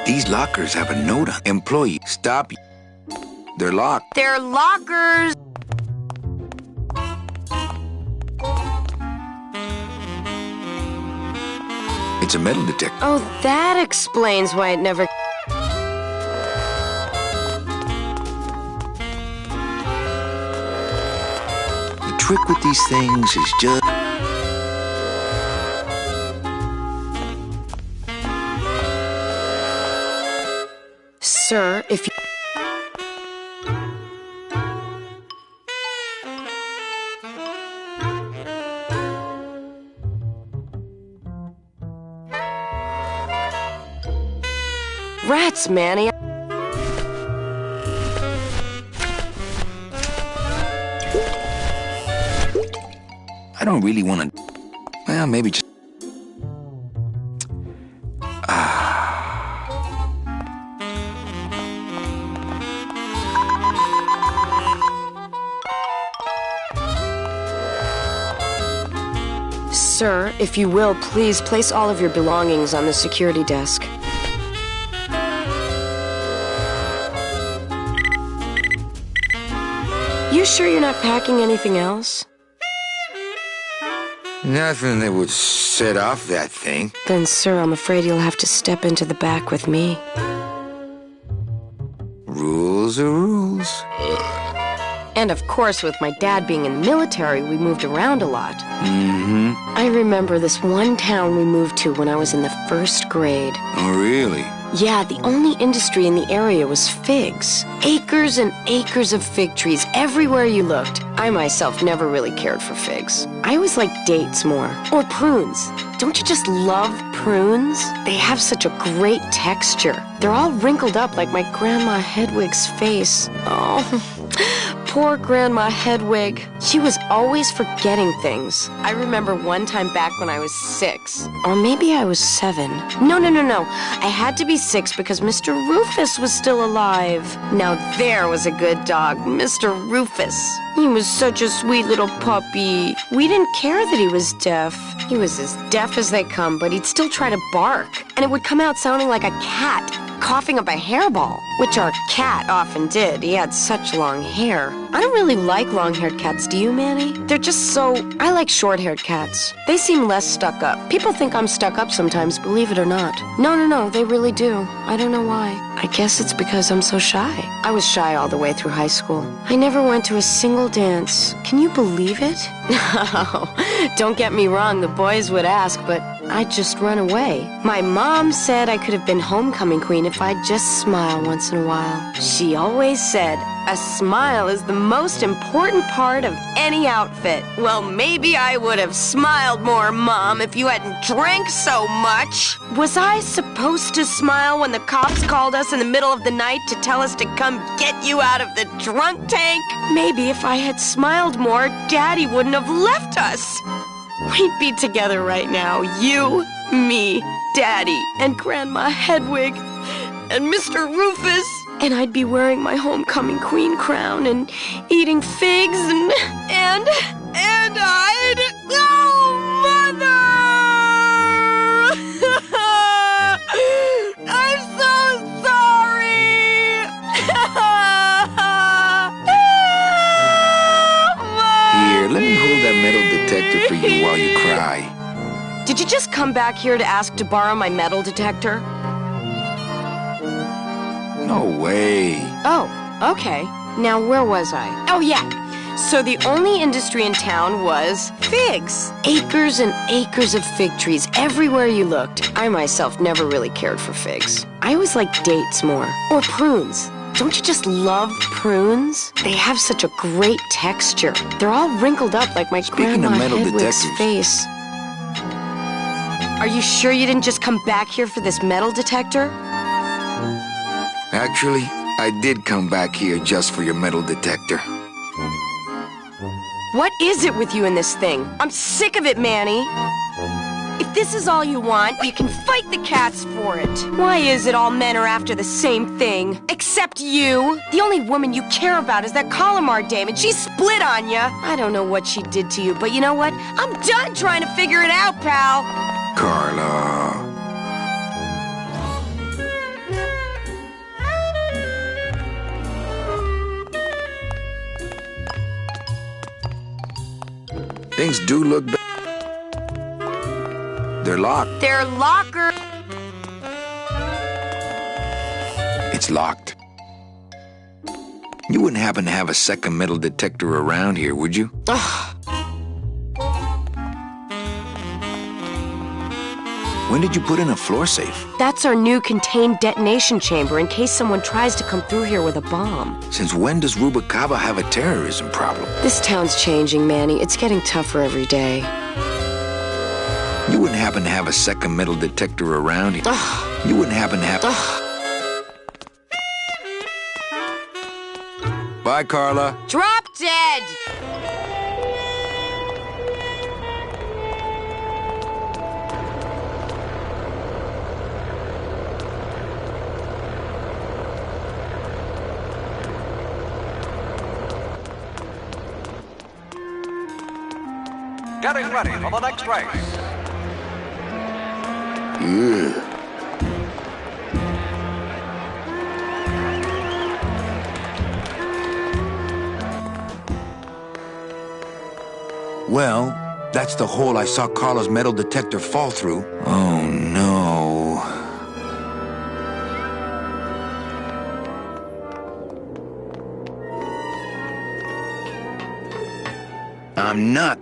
These lockers have a note on employee. Stop. They're locked. They're lockers! It's a metal detector. Oh, that explains why it never... The trick with these things is just... Sir, if you... Rats, Manny. I don't really want to... Well, maybe just... Sir, if you will, please place all of your belongings on the security desk. You sure you're not packing anything else? Nothing that would set off that thing. Then, sir, I'm afraid you'll have to step into the back with me. Rules are rules. And of course, with my dad being in the military, we moved around a lot. Mm-hmm. I remember this one town we moved to when I was in the 1st grade. Oh, really? Yeah, the only industry in the area was figs. Acres and acres of fig trees everywhere you looked. I myself never really cared for figs. I always liked dates more. Or prunes. Don't you just love prunes? They have such a great texture. They're all wrinkled up like my Grandma Hedwig's face. Oh, poor Grandma Hedwig. She was always forgetting things. I remember one time back when I was 6. Or maybe I was 7. No. I had to be 6 because Mr. Rufus was still alive. Now there was a good dog, Mr. Rufus. He was such a sweet little puppy. We didn't care that he was deaf. He was as deaf as they come, but he'd still try to bark. And it would come out sounding like a cat coughing up a hairball, which our cat often did. He had such long hair. I don't really like long-haired cats, do you, Manny? They're just so... I like short-haired cats. They seem less stuck up. People think I'm stuck up sometimes, believe it or not. No, they really do. I don't know why. I guess it's because I'm so shy. I was shy all the way through high school. I never went to a single dance. Can you believe it? No, don't get me wrong, the boys would ask, but I'd just run away. My mom said I could have been homecoming queen if I'd just smile once in a while. She always said, a smile is the most important part of any outfit. Well, maybe I would have smiled more, Mom, if you hadn't drank so much. Was I supposed to smile when the cops called us in the middle of the night to tell us to come get you out of the drunk tank? Maybe if I had smiled more, Daddy wouldn't have left us. We'd be together right now, you, me, Daddy, and Grandma Hedwig, and Mr. Rufus. And I'd be wearing my homecoming queen crown and eating figs and I'd... Oh, Mother! I'm so sorry! Did you just come back here to ask to borrow my metal detector? No way. Oh, okay. Now, where was I? Oh, yeah. So the only industry in town was figs. Acres and acres of fig trees everywhere you looked. I myself never really cared for figs. I always liked dates more. Or prunes. Don't you just love prunes? They have such a great texture. They're all wrinkled up like my Speaking grandma of metal Hedwig's detectors. face. Are you sure you didn't just come back here for this metal detector? Actually, I did come back here just for your metal detector. What is it with you in this thing? I'm sick of it, Manny. If this is all you want, you can fight the cats for it. Why is it all men are after the same thing? Except you. The only woman you care about is that Calamar dame, and she split on you. I don't know what she did to you, but you know what? I'm done trying to figure it out, pal. Carla. Things do look bad. They're locked. Their locker. It's locked. You wouldn't happen to have a second metal detector around here, would you? Ugh. When did you put in a floor safe? That's our new contained detonation chamber in case someone tries to come through here with a bomb. Since when does Rubacaba have a terrorism problem? This town's changing, Manny. It's getting tougher every day. You wouldn't happen to have a second metal detector around here. Ugh. You wouldn't happen to have... Ugh. Bye, Carla. Drop dead! Getting ready for the next race. Yeah. Well, that's the hole I saw Carla's metal detector fall through. Oh, no. I'm not.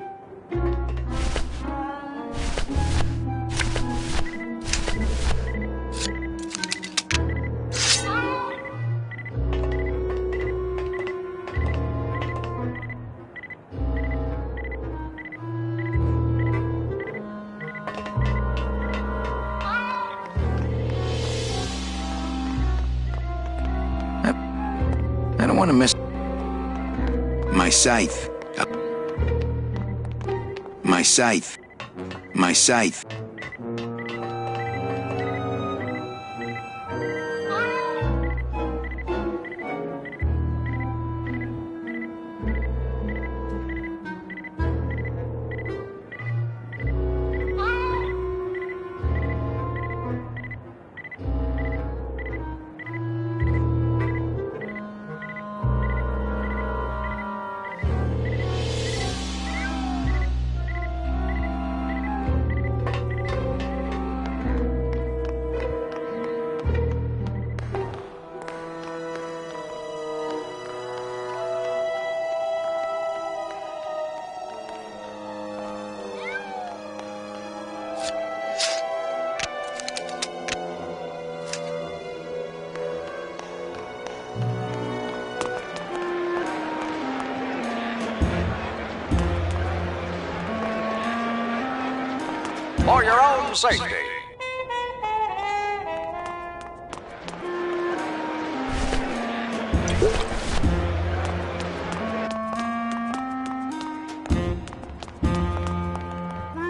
I don't want to miss my scythe. My scythe. My scythe. For your own safety.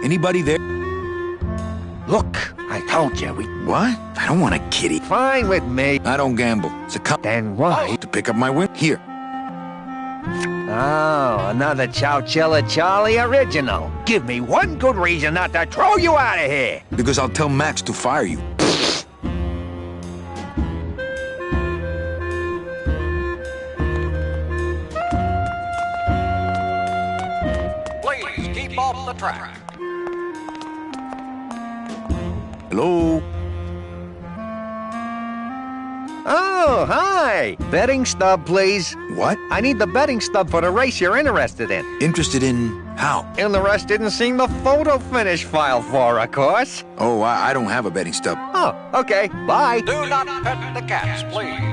Anybody there? Look, I told you we... What? I don't want a kitty. Fine with me. I don't gamble. So come. Then why? To pick up my win. Here. Oh, another Chowchilla Charlie original. Give me one good reason not to throw you out of here. Because I'll tell Max to fire you. Please keep off the track. Hello? Oh, hi! Betting stub, please. What? I need the betting stub for the race you're interested in. Interested in how? Interested in seeing the photo finish file for, of course. Oh, I don't have a betting stub. Oh, okay. Bye. Do not pet the cats, please.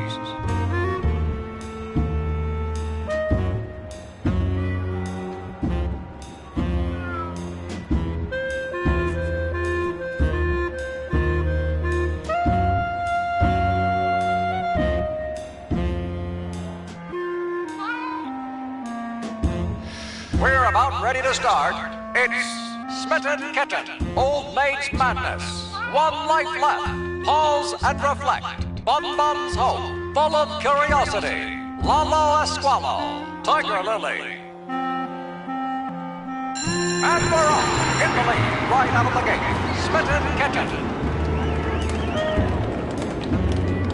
We're about ready to start. It's Smitten Kitten, Old Maid's Madness. One life left. Pause and reflect. Bonbons Hope, full of curiosity. Lalo Esqualo, Tiger Lily. And we're off in the lead, right out of the gate. Smitten Kitten.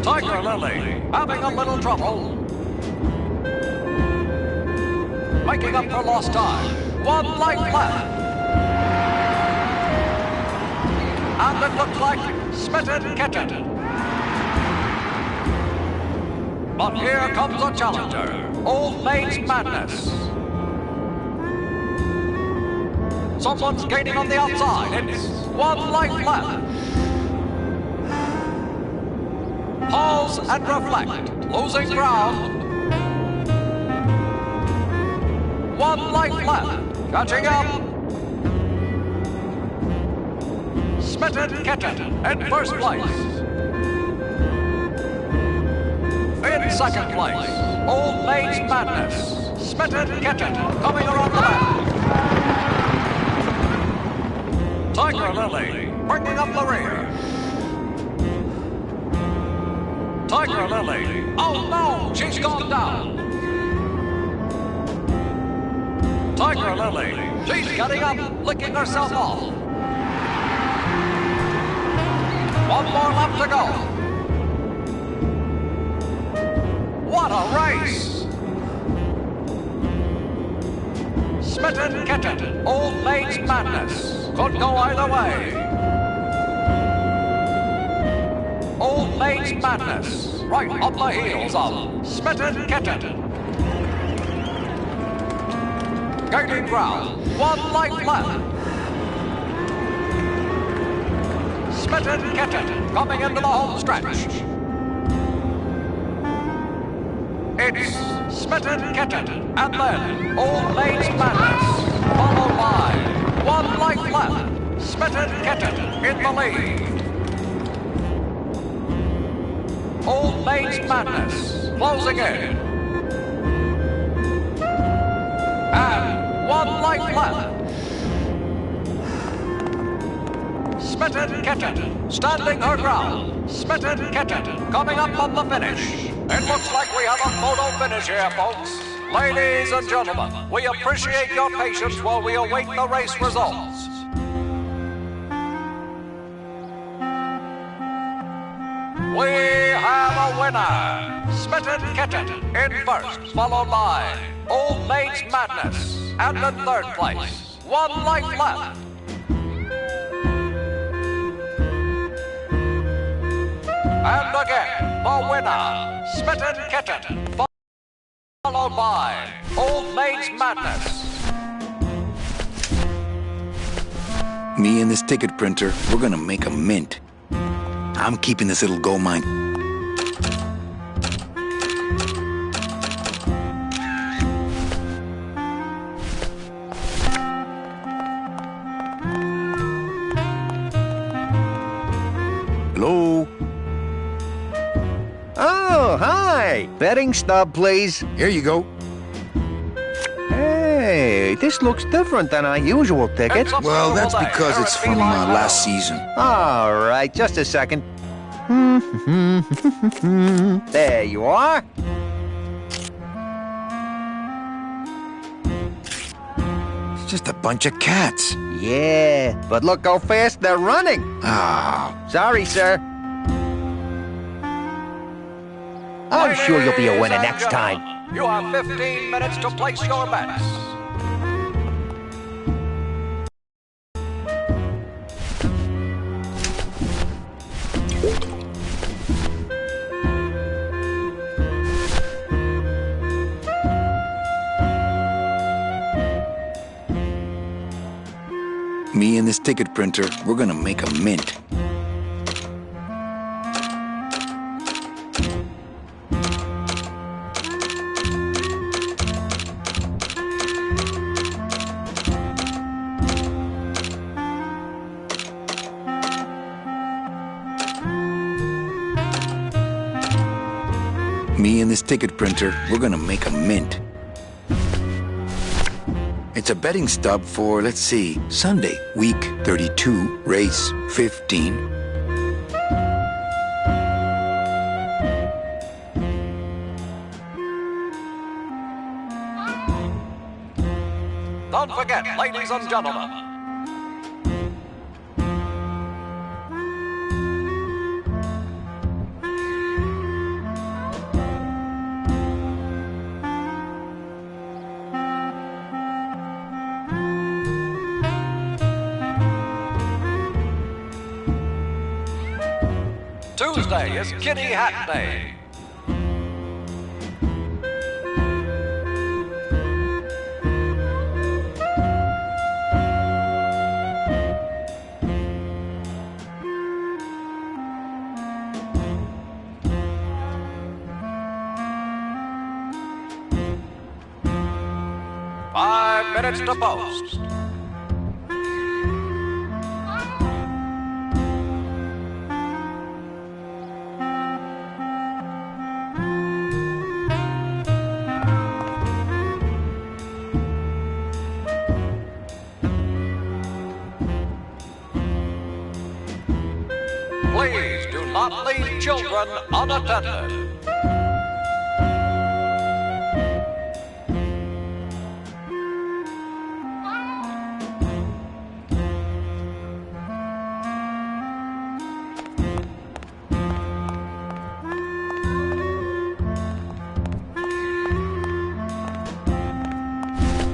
Tiger Lily, having a little trouble. Making up for lost time. One life left. And it looks like Smitten Kitten. But here comes a challenger. Old Maid's Madness. Someone's gaining on the outside. It's one life left. Pause and reflect. Losing ground. One life left. Catching up. Smitten Kitten in first place. In second place, Old Maid's Madness. Smitten Kitten coming around the back. Tiger Lily bringing up the rear. Tiger Lily. Oh no, she's gone down. Tiger Lily. She's getting up, licking herself off. One more lap to go. What a race! Smitten Kitten, Old Maid's Madness. Could go either way. Old Maid's Madness, right on the heels of Smitten Kitten. Gaining ground, one life left. Smitten Kitten coming into the home stretch. It's Smitten Kitten and then Old Maid's Madness, followed by one life left. Smitten Kitten in the lead. Old Maid's Madness closing in. And one life left. Smitten Kitten standing her ground. Smitten Kitten coming up on the finish. It looks like we have a photo finish here, folks. Ladies and gentlemen, we appreciate your patience while we await the race results. We have a winner. Smitten Kitten in first, followed by Old Maid's Madness. And in third place, one life left. And again, the winner, Smitten Kitten, followed by Old Maid's Madness. Me and this ticket printer, we're gonna make a mint. I'm keeping this little gold mine. Hello? Oh, hi! Betting stub, please. Here you go. Hey, this looks different than our usual tickets. Well, that's because it's from last season. All right, just a second. There you are. It's just a bunch of cats. Yeah, but look how fast they're running. Ah. Sorry, sir. I'm sure you'll be a winner next time. You have 15 minutes to place your bets. Me and this ticket printer, we're gonna make a mint. Me and this ticket printer, we're gonna make a mint. It's a betting stub for, let's see, Sunday, week 32, race 15. Don't forget, ladies and gentlemen. Tuesday is Kitty Hat Day. Five minutes to post. Please do not leave children unattended.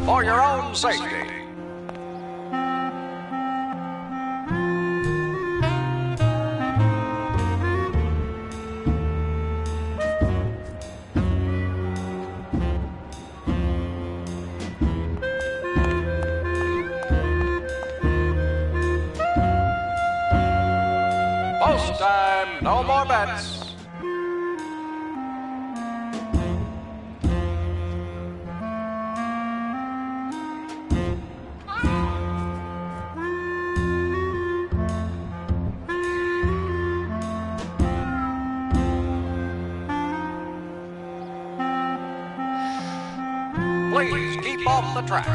For your own safety. Post time, no more bets. Please keep off the track.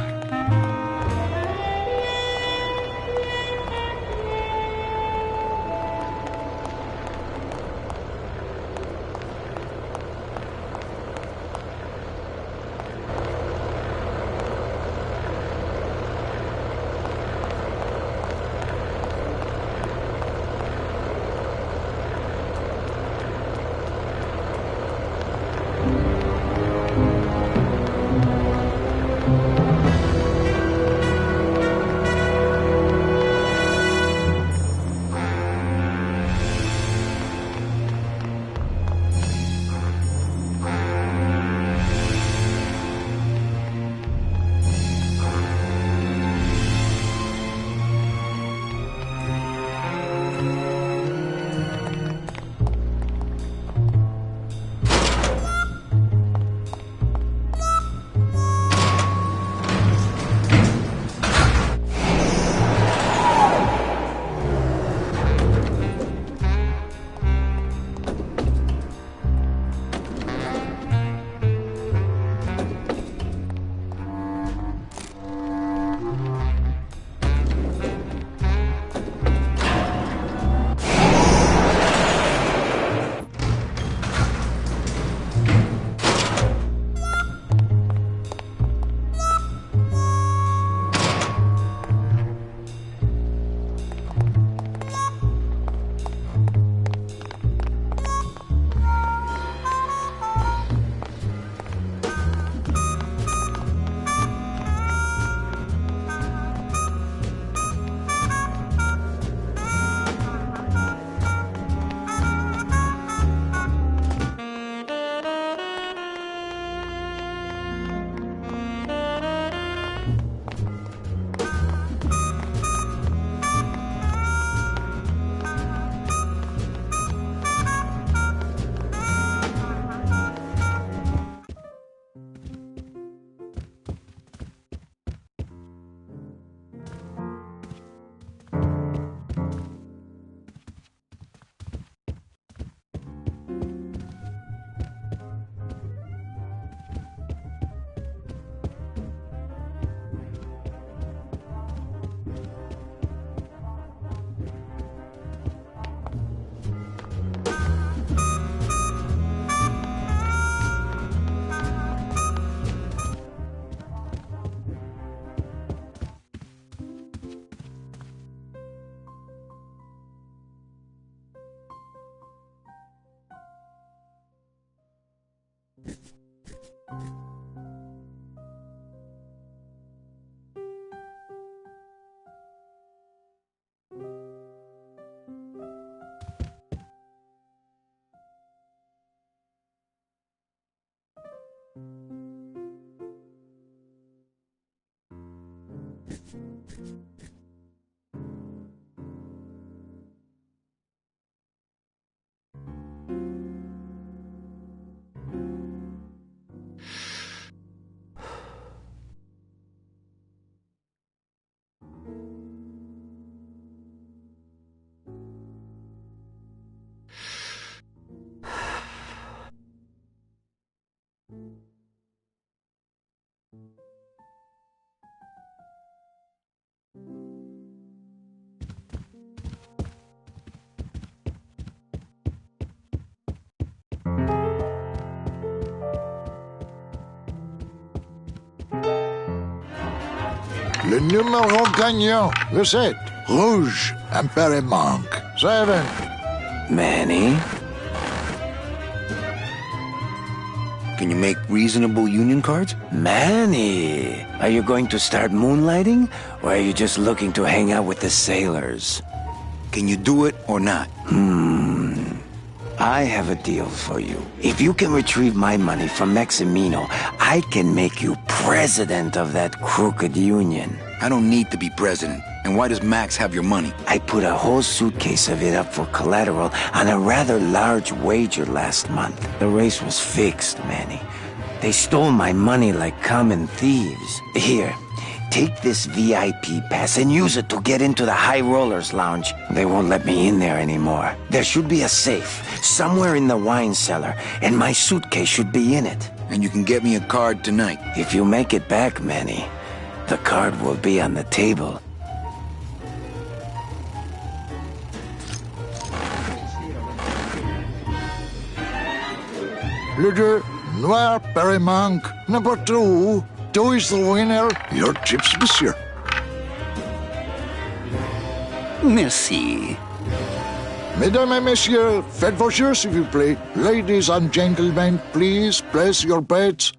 Le numéro gagnant, le 7. Rouge, Emperor Monk. 7. Manny? Can you make reasonable union cards? Manny! Are you going to start moonlighting? Or are you just looking to hang out with the sailors? Can you do it or not? I have a deal for you. If you can retrieve my money from Maximino, I can make you president of that crooked union. I don't need to be president. And why does Max have your money? I put a whole suitcase of it up for collateral on a rather large wager last month. The race was fixed, Manny. They stole my money like common thieves. Here, take this VIP pass and use it to get into the High Rollers Lounge. They won't let me in there anymore. There should be a safe somewhere in the wine cellar, and my suitcase should be in it. And you can get me a card tonight. If you make it back, Manny, the card will be on the table. Le Noir Perry Monk. Number 2. 2 is the winner. Your chips, monsieur. Merci. Mesdames et messieurs, faites vos jeux, s'il vous plaît. Ladies and gentlemen, please place your bets.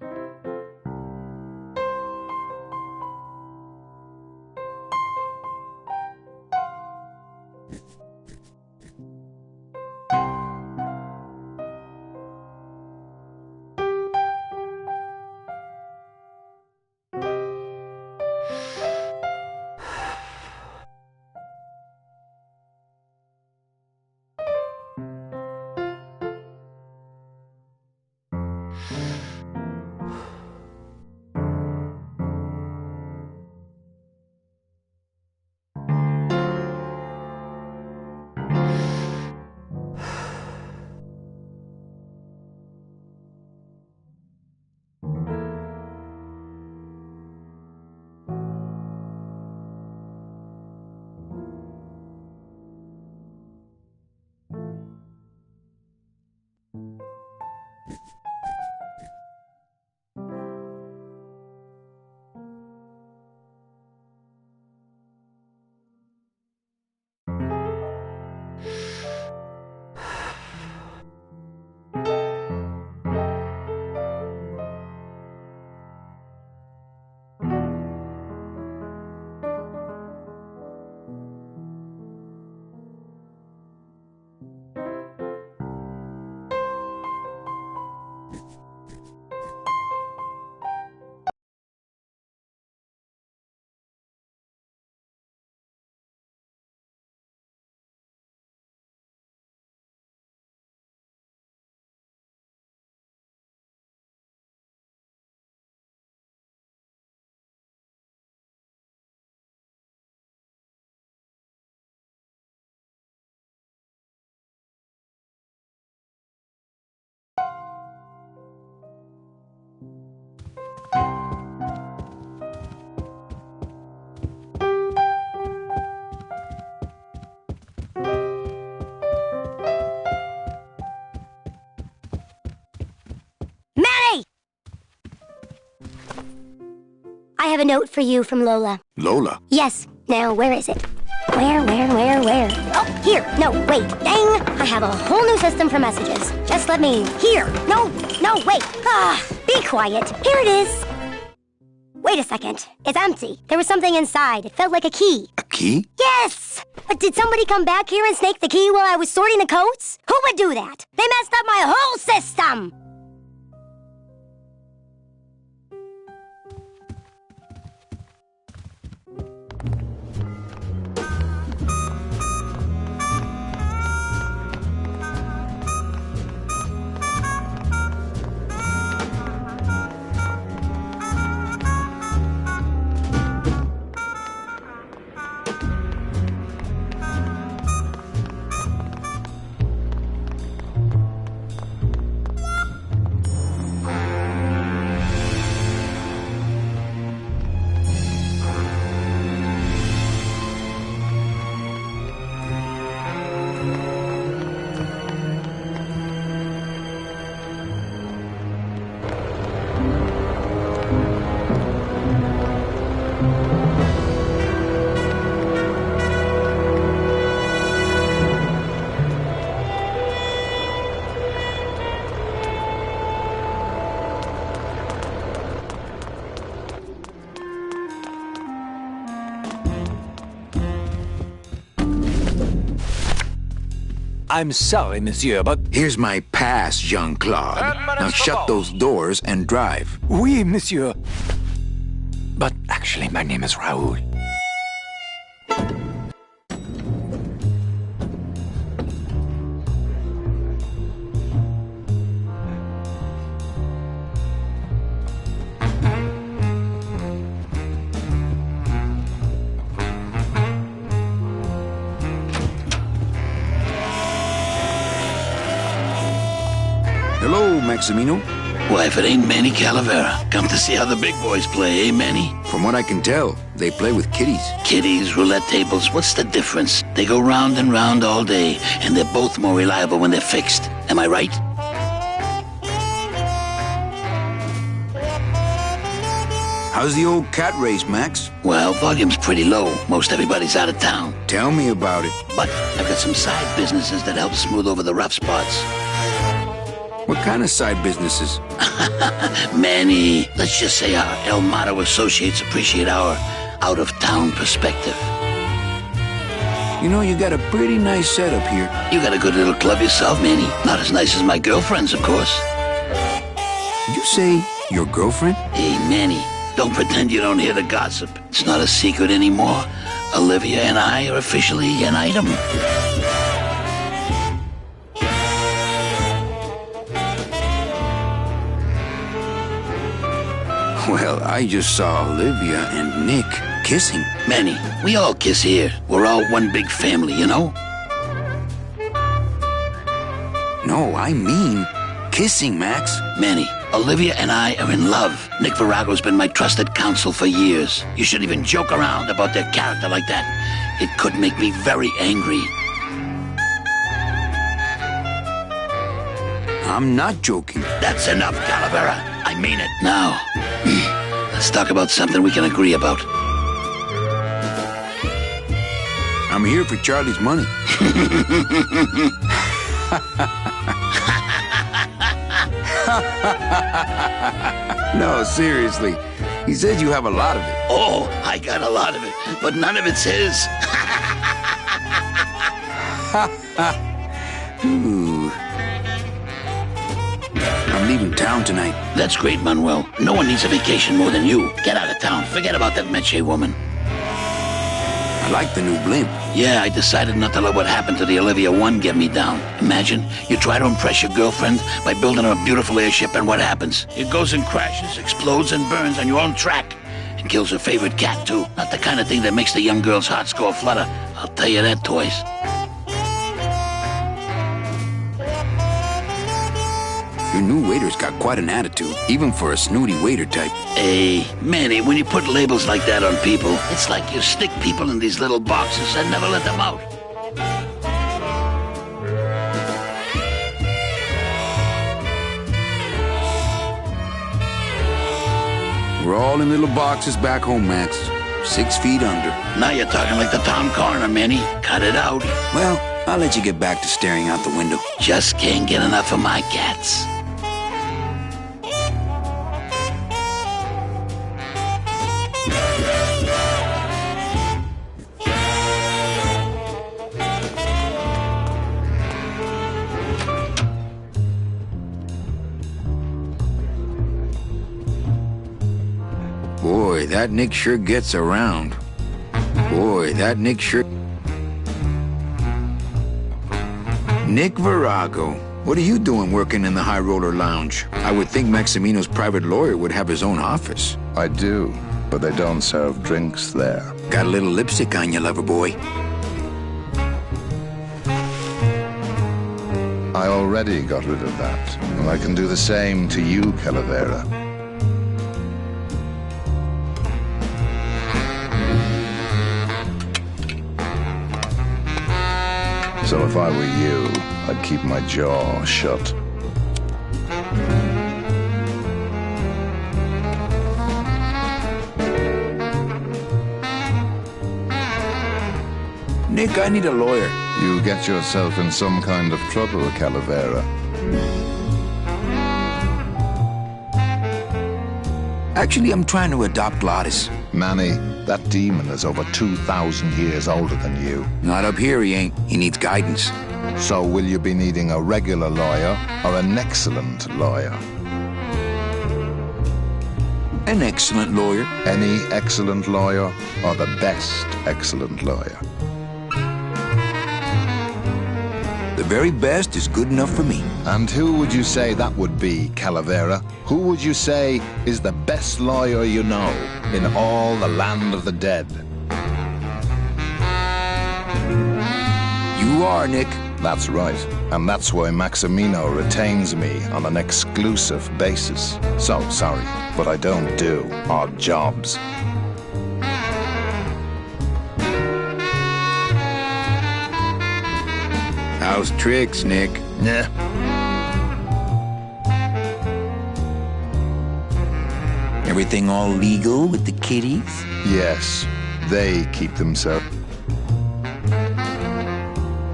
I have a note for you from Lola. Lola? Yes. Now, where is it? Where? Oh, here. No, wait. Dang. I have a whole new system for messages. Just let me... Here. No, wait. Be quiet. Here it is. Wait a second. It's empty. There was something inside. It felt like a key. A key? Yes! But did somebody come back here and snake the key while I was sorting the coats? Who would do that? They messed up my whole system! I'm sorry, monsieur, but... Here's my pass, Jean-Claude. Now shut those doors and drive. Oui, monsieur. But actually, my name is Raoul. Hello, Maximino. Why, if it ain't Manny Calavera, come to see how the big boys play, eh, Manny? From what I can tell, they play with kiddies. Kiddies, roulette tables, what's the difference? They go round and round all day, and they're both more reliable when they're fixed. Am I right? How's the old cat race, Max? Well, volume's pretty low. Most everybody's out of town. Tell me about it. But I've got some side businesses that help smooth over the rough spots. What kind of side businesses? Manny, let's just say our El Mato associates appreciate our out-of-town perspective. You know, you got a pretty nice setup here. You got a good little club yourself, Manny. Not as nice as my girlfriend's, of course. Did you say your girlfriend? Hey, Manny, don't pretend you don't hear the gossip. It's not a secret anymore. Olivia and I are officially an item. Well, I just saw Olivia and Nick kissing. Manny, we all kiss here. We're all one big family, you know? No, I mean kissing, Max. Manny, Olivia and I are in love. Nick Virago's been my trusted counsel for years. You shouldn't even joke around about their character like that. It could make me very angry. I'm not joking. That's enough, Calavera. I mean it. Now, let's talk about something we can agree about. I'm here for Charlie's money. No, seriously. He says you have a lot of it. Oh, I got a lot of it, but none of it's his. Ooh. I'm leaving town tonight. That's great, Manuel. No one needs a vacation more than you. Get out of town. Forget about that Meche woman. I like the new blimp. Yeah, I decided not to let what happened to the Olivia 1 get me down. Imagine, you try to impress your girlfriend by building her a beautiful airship, and what happens? It goes and crashes, explodes and burns on your own track. And kills her favorite cat, too. Not the kind of thing that makes the young girl's heart score flutter. I'll tell you that, toys. Your new waiter's got quite an attitude, even for a snooty waiter type. Hey, Manny, when you put labels like that on people, it's like you stick people in these little boxes and never let them out. We're all in little boxes back home, Max. 6 feet under. Now you're talking like the town coroner, Manny. Cut it out. Well, I'll let you get back to staring out the window. Just can't get enough of my cats. Boy, that Nick sure gets around. Boy, that Nick sure... Nick Virago, what are you doing working in the High Roller Lounge? I would think Maximino's private lawyer would have his own office. I do, but they don't serve drinks there. Got a little lipstick on you, lover boy. I already got rid of that, and I can do the same to you, Calavera. So if I were you, I'd keep my jaw shut. Nick, I need a lawyer. You get yourself in some kind of trouble, Calavera. Actually, I'm trying to adopt Gladys. Manny, that demon is over 2,000 years older than you. Not up here, he ain't. He needs guidance. So will you be needing a regular lawyer or an excellent lawyer? An excellent lawyer. Any excellent lawyer or the best excellent lawyer? The very best is good enough for me. And who would you say that would be, Calavera? Who would you say is the best lawyer you know in all the land of the dead? You are, Nick. That's right. And that's why Maximino retains me on an exclusive basis. So sorry, but I don't do odd jobs. How's tricks, Nick? Yeah. Everything all legal with the kiddies? Yes, they keep themselves.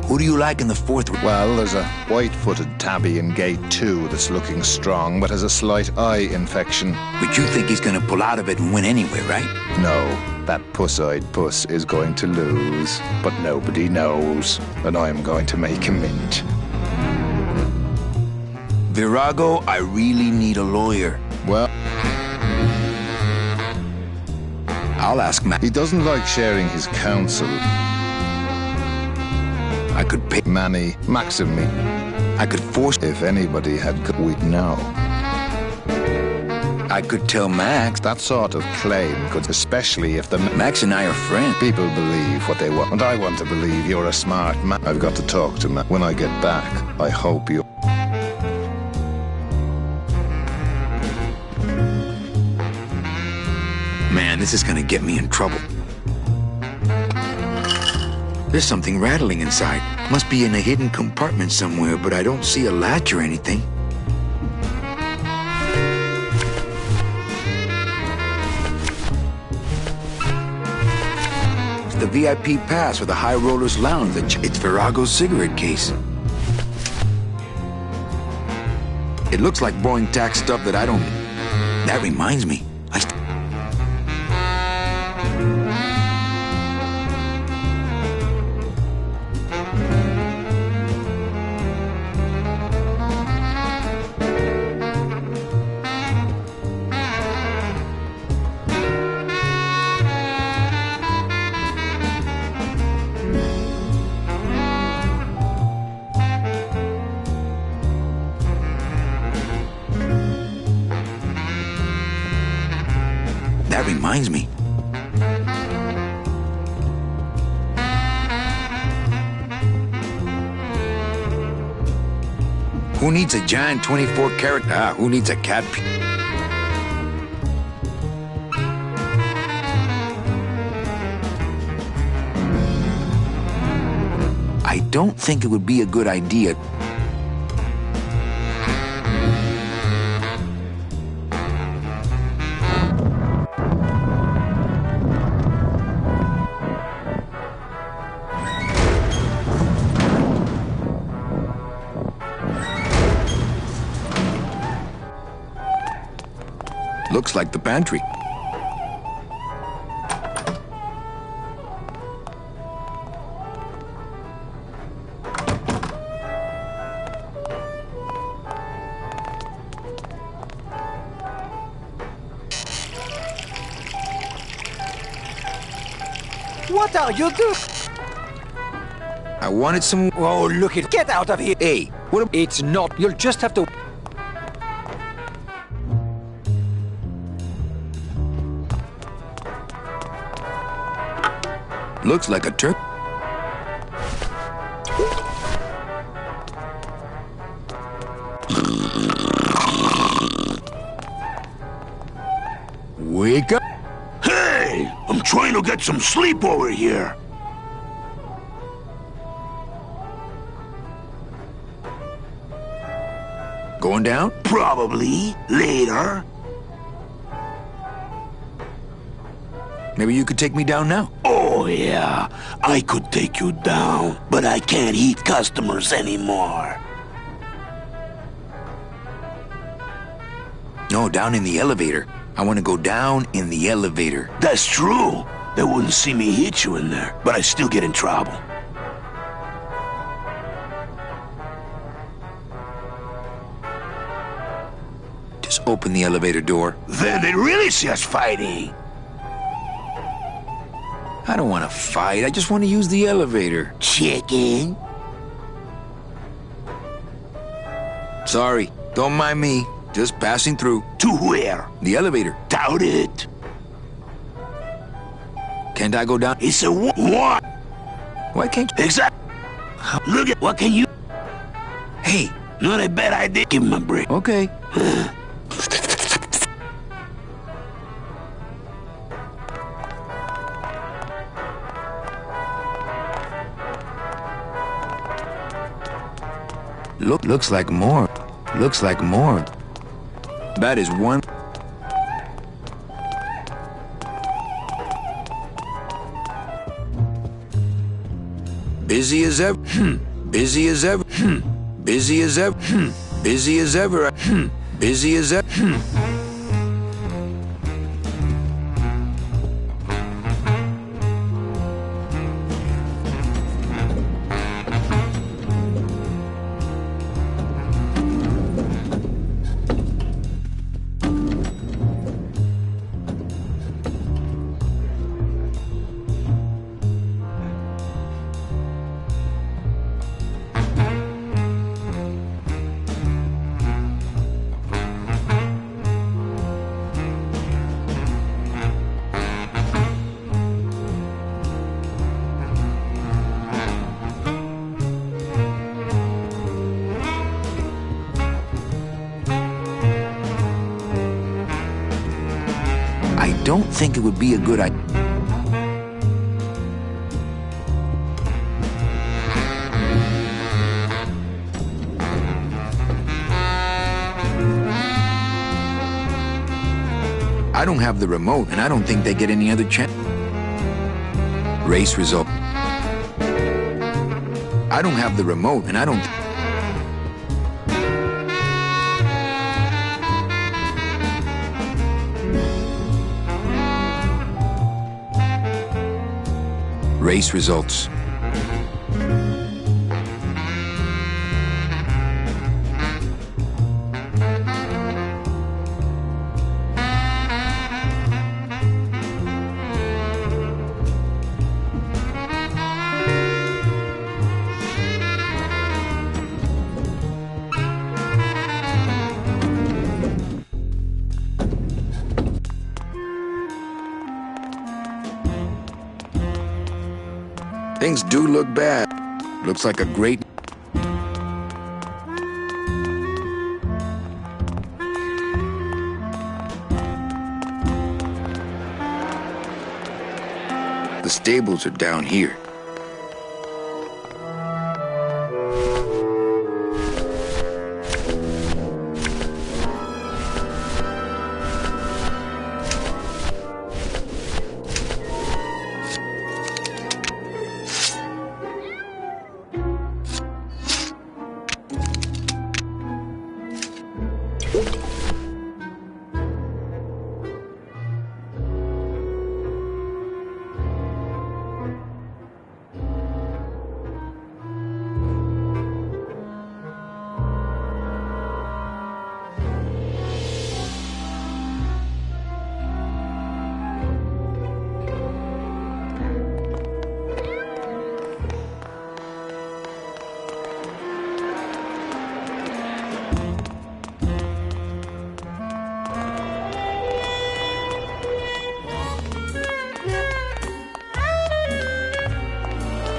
Who do you like in the fourth? Well, there's a white-footed tabby in gate 2 that's looking strong, but has a slight eye infection. But you think he's gonna pull out of it and win anyway, right? No, that puss-eyed puss is going to lose, but nobody knows, and I'm going to make him mint. Virago, I really need a lawyer. Well, I'll ask Matt. He doesn't like sharing his counsel. I could pay Manny, Maximi. I could force. If anybody had, we'd know. I could tell Max. That sort of claim could, especially if the Max and I are friends. People believe what they want, and I want to believe you're a smart man. I've got to talk to Max. When I get back, I hope you. Man, this is gonna get me in trouble. There's something rattling inside. Must be in a hidden compartment somewhere, but I don't see a latch or anything. It's the VIP pass for the High Rollers Lounge. It's Virago's cigarette case. It looks like boring tax stuff that I don't... That reminds me. That reminds me. Who needs a giant 24-karat? Who needs a cat? I don't think it would be a good idea. Looks like the pantry. What are you doing? I wanted some... Oh, look it. Get out of here. Hey, what? It's not. You'll just have to... Looks like a turkey. Wake up! Hey! I'm trying to get some sleep over here. Going down? Probably. Later. Maybe you could take me down now. Oh, yeah. I could take you down, but I can't eat customers anymore. No, down in the elevator. I want to go down in the elevator. That's true. They wouldn't see me hit you in there, but I still get in trouble. Just open the elevator door. Then they really see us fighting. I don't want to fight. I just want to use the elevator. Chicken. Sorry, don't mind me. Just passing through. To where? The elevator. Doubt it. Can't I go down? It's a what? Why can't you? Exactly. Look at what can you? Hey. Not a bad idea. Give him a break. Okay. Looks like more. Looks like more. That is one. Busy as ever. Busy as ever. Busy as ever. Busy as ever. Busy as ever. I don't think it would be a good idea. I don't have the remote, and I don't think they get any other chance. Race result. I don't have the remote, and I don't... Race results. Things do look bad. Looks like a great... The stables are down here.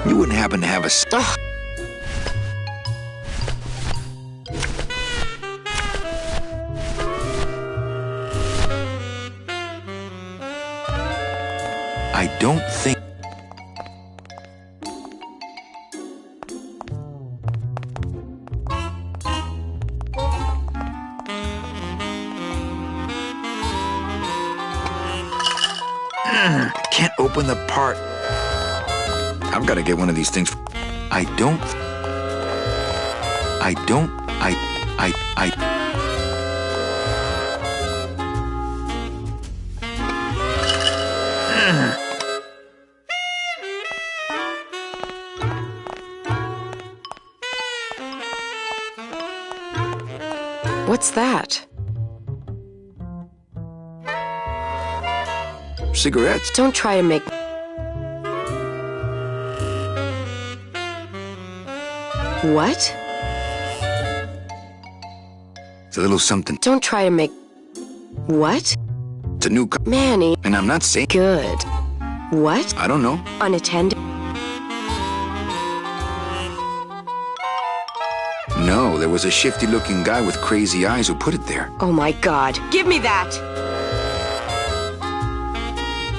You wouldn't happen to have a... I don't think... Can't open the part. I've got to get one of these things. I don't. What's that? cigarettes. Don't try to make... What? It's a little something. Don't try to make... What? It's a new car. Manny. And I'm not saying... Good. What? I don't know. Unattended? No, there was a shifty-looking guy with crazy eyes who put it there. Oh my God. Give me that!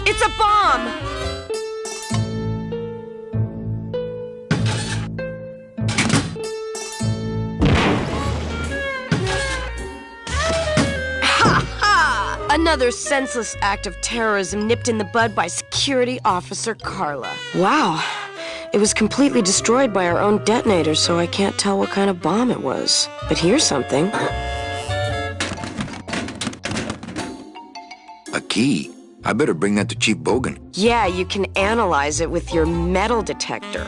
It's a bomb! Another senseless act of terrorism nipped in the bud by Security Officer Carla. Wow. It was completely destroyed by our own detonator, so I can't tell what kind of bomb it was. But here's something. A key. I better bring that to Chief Bogan. Yeah, you can analyze it with your metal detector.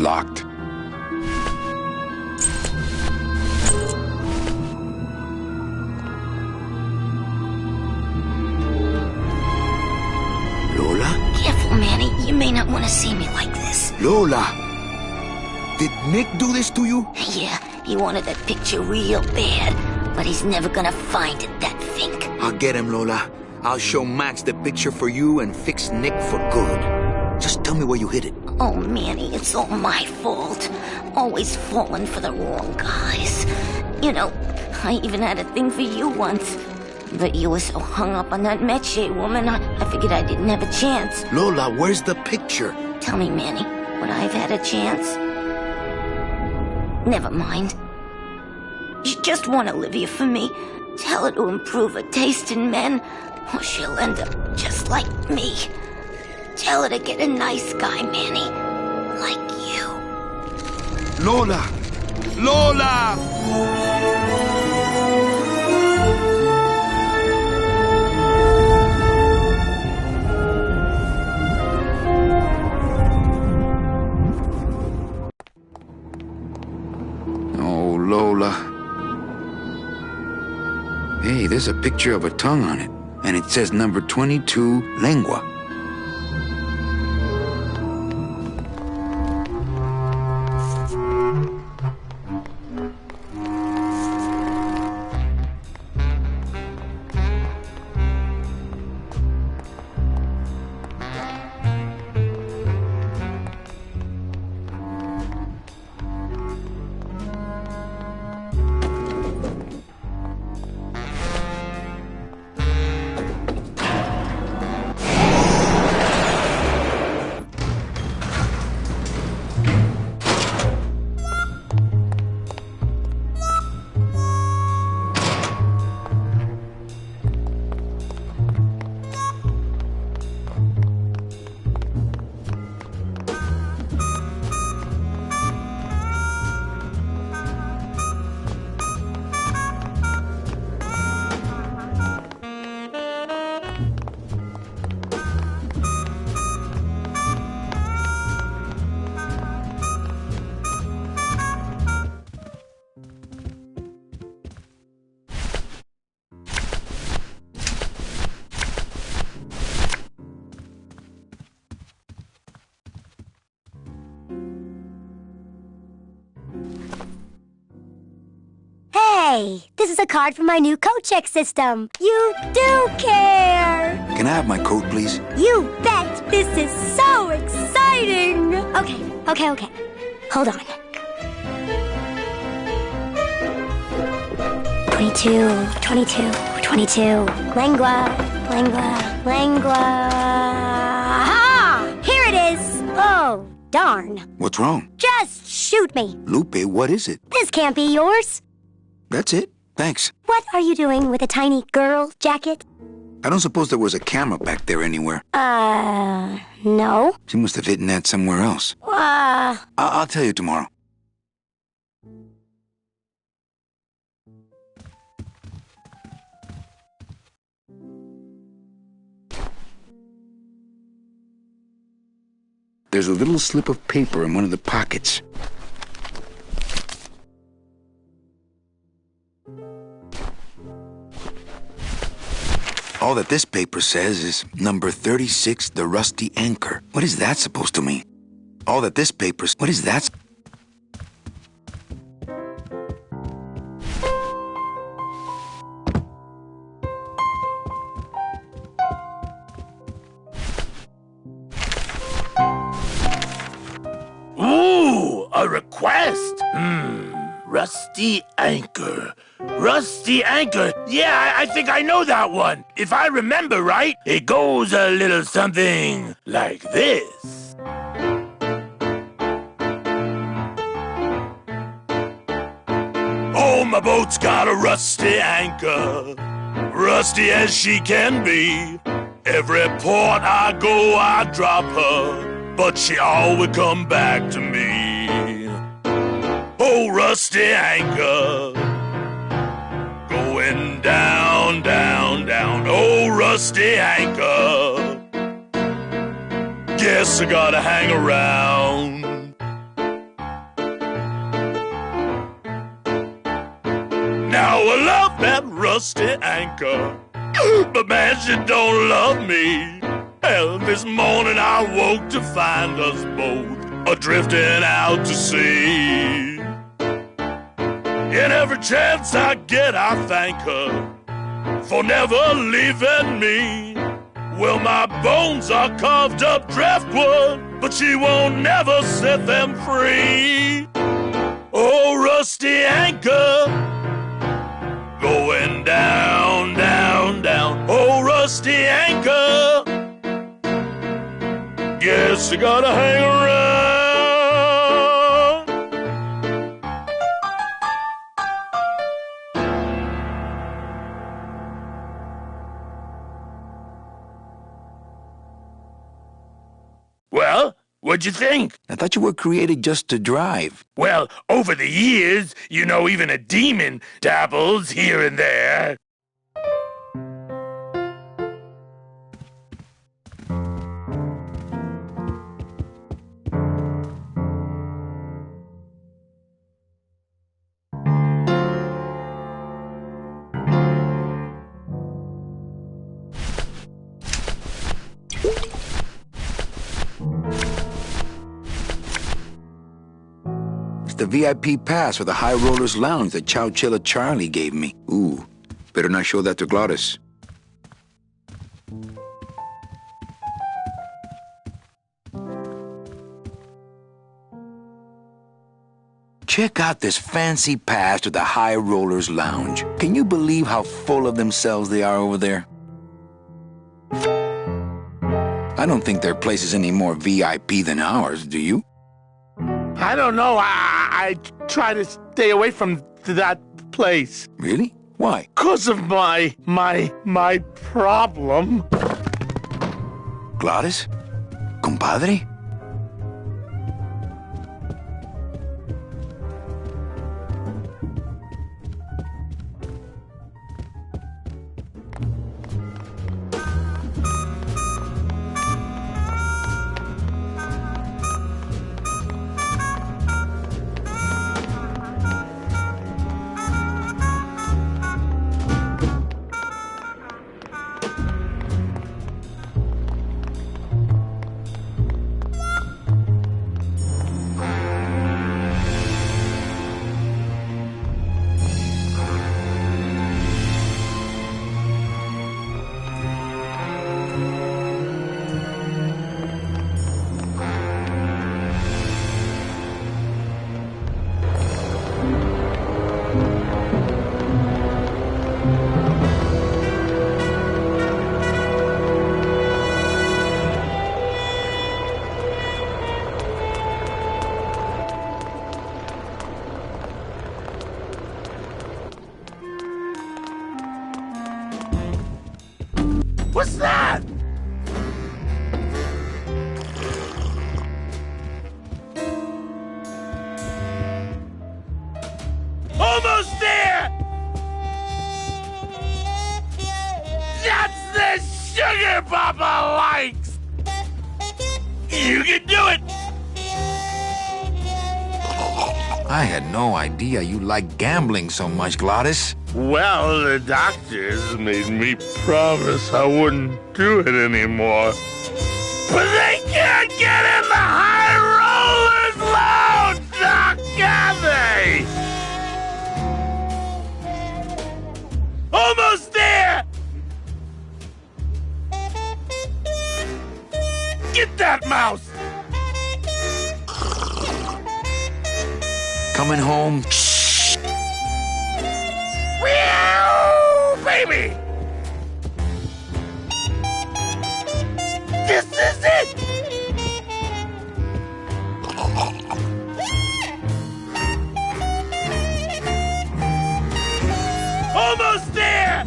locked. Lola? Careful, Manny. You may not want to see me like this. Lola! Did Nick do this to you? Yeah, he wanted that picture real bad, but he's never gonna find it, that fink. I'll get him, Lola. I'll show Max the picture for you and fix Nick for good. Just tell me where you hid it. Oh, Manny, it's all my fault. Always falling for the wrong guys. You know, I even had a thing for you once. But you were so hung up on that Meche woman, I figured I didn't have a chance. Lola, where's the picture? Tell me, Manny, would I have had a chance? Never mind. You just want Olivia for me. Tell her to improve her taste in men, or she'll end up just like me. Tell her to get a nice guy, Manny. Like you. Lola! Lola! Oh, Lola. Hey, there's a picture of a tongue on it. And it says number 22, lengua. Hey, this is a card from my new coat check system. You do care. Can I have my coat, please? You bet. This is so exciting. Okay. Hold on. 22. Lengua. Ha! Here it is. Oh, darn. What's wrong? Just shoot me. Lupe, what is it? This can't be yours. That's it. Thanks. What are you doing with a tiny girl jacket? I don't suppose there was a camera back there anywhere. No. She must have hidden that somewhere else. I'll tell you tomorrow. There's a little slip of paper in one of the pockets. All that this paper says is number 36, the rusty anchor. What is that supposed to mean? All that this paper... What is that? Ooh, a request. Rusty anchor. Rusty anchor. Yeah, I think I know that one. If I remember right, it goes a little something like this. Oh, my boat's got a rusty anchor, rusty as she can be. Every port I go, I drop her, but she always come back to me. Oh, rusty anchor, going down, down, down. Oh, rusty anchor, guess I gotta hang around. love that rusty anchor, but man, she don't love me. Well, this morning I woke to find us both a-drifting out to sea. And every chance I get, I thank her for never leaving me. Well, my bones are carved up driftwood, but she won't never set them free. Oh, rusty anchor, going down, down, down. Oh, rusty anchor, guess you gotta hang around. Well, what'd you think? I thought you were created just to drive. Well, over the years, you know, even a demon dabbles here and there. The VIP pass for the High Rollers Lounge that Chowchilla Charlie gave me. Ooh, better not show that to Glottis. Check out this fancy pass to the High Rollers Lounge. Can you believe how full of themselves they are over there? I don't think their place is any more VIP than ours, do you? I don't know. I try to stay away from that place. Really? Why? 'Cause of my problem. Glottis? Compadre? What's that? Almost there! That's the sugar Papa likes! You can do it! I had no idea you liked gambling so much, Glottis. Well, the doctors made me promise I wouldn't do it anymore. But they can't get in the High Rollers Lounge, now can they? Almost there! Get that mouse! Coming home. Meow, baby! This is it! Almost there!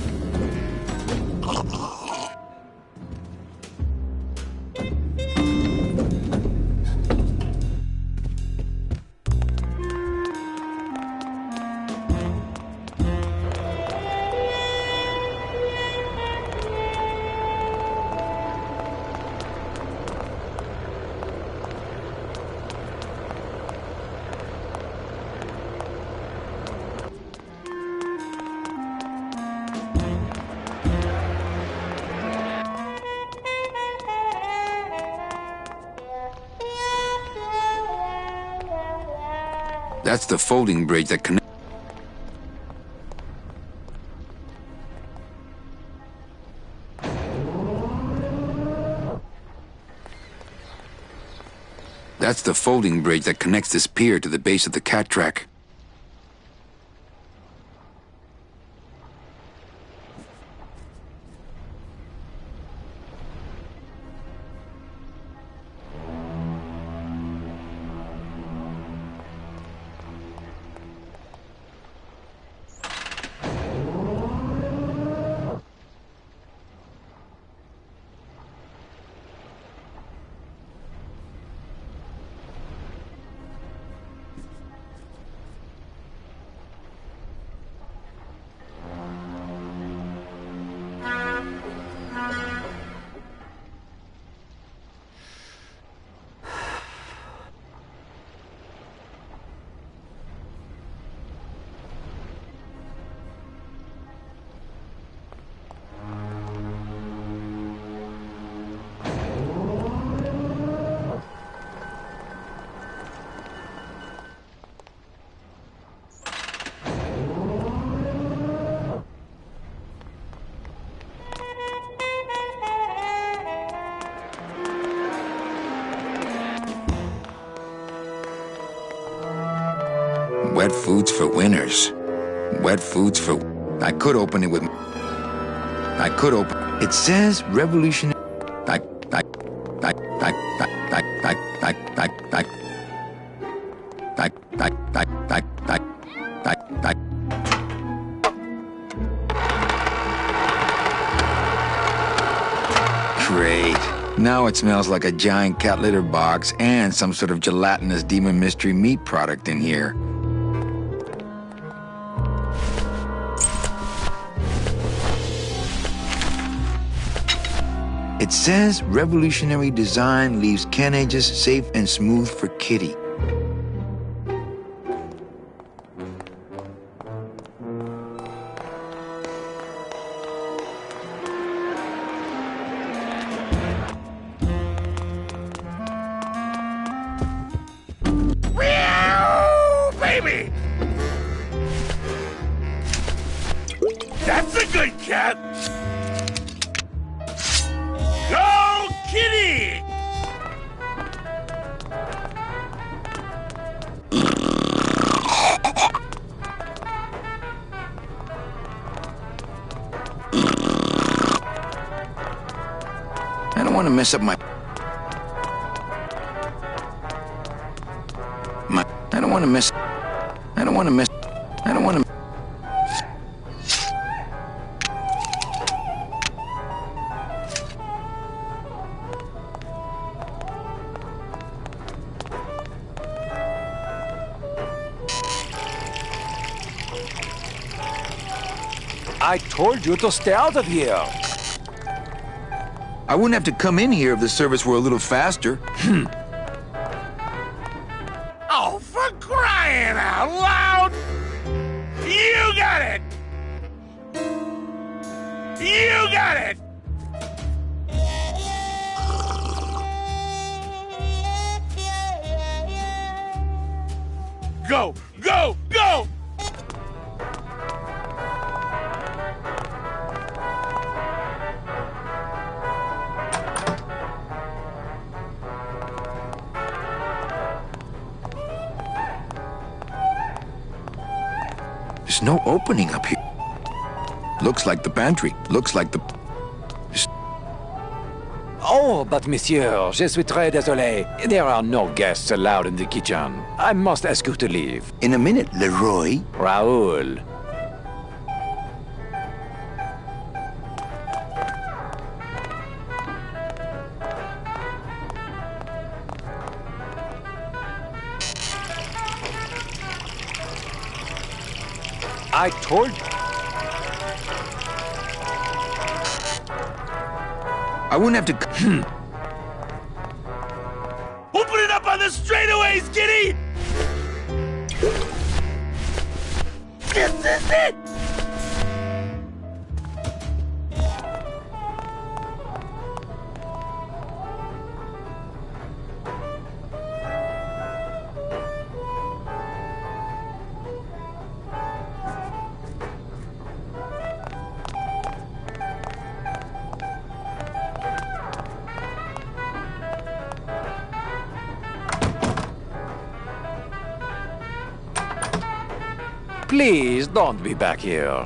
That's the folding bridge that connects. That's the folding bridge that connects this pier to the base of the cat track. Wet foods for winners. Wet foods for... I could open it with... I could open... It says revolutionary... Great. Now it smells like a giant cat litter box and some sort of gelatinous demon mystery meat product in here. It says revolutionary design leaves can edges safe and smooth for Kitty. Meow, baby! That's a good cat! Go, Kitty! I don't want to mess up my... I don't want to mess... I don't want to mess... I don't want to... I told you to stay out of here. I wouldn't have to come in here if the service were a little faster. Oh, for crying out loud! You got it! You got it! Go, go, go! There's no opening up here. Looks like the pantry. Looks like the... Oh, but monsieur, je suis très désolé. There are no guests allowed in the kitchen. I must ask you to leave. In a minute, Leroy. Raoul. I told you. I wouldn't have to... Open it up on the straightaways, Kitty! This is it! Please don't be back here.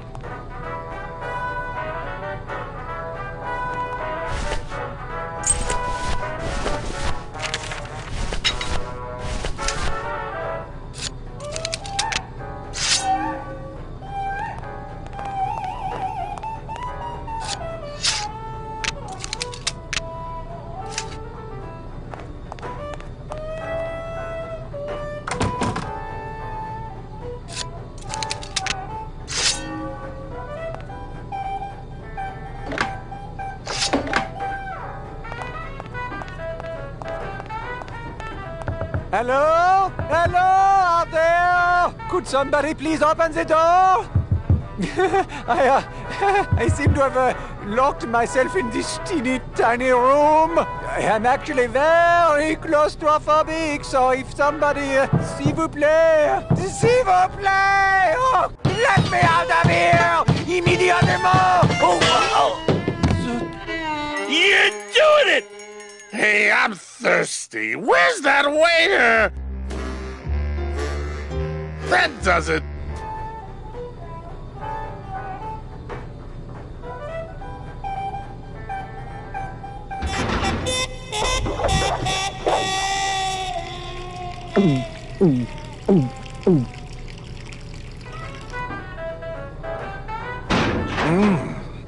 Hello? Hello out there? Could somebody please open the door? I seem to have locked myself in this teeny tiny room. I am actually very claustrophobic, so if somebody, s'il vous plaît, oh, let me out of here, immediately! Oh. You're doing it! Hey, I'm thirsty. Where's that waiter? That does it.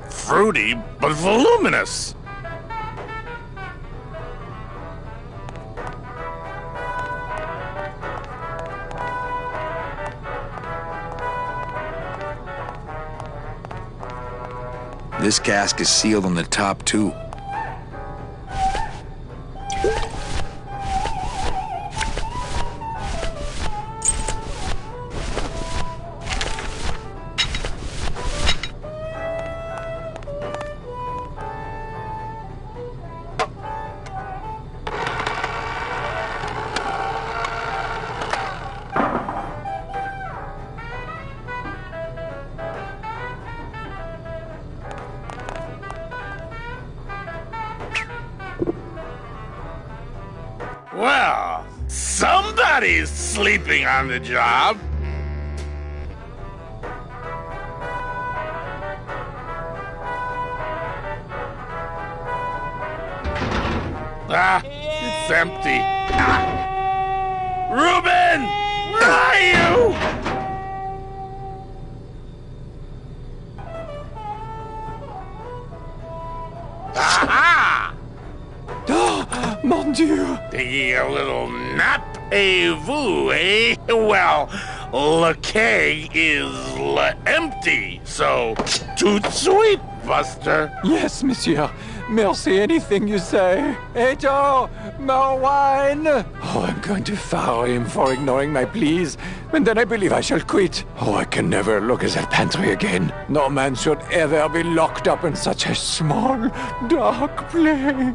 Fruity, but voluminous. This cask is sealed on the top, too. Well, somebody's sleeping on the job. It's empty. Reuben! Where are you? Aha! Mon Dieu! Taking a little nap, vous, eh? Well, le keg is empty, so tout sweet, Buster. Yes, monsieur. Merci, anything you say. Hey, Joe, more wine. Oh, I'm going to fire him for ignoring my pleas, and then I believe I shall quit. Oh, I can never look at that pantry again. No man should ever be locked up in such a small, dark place.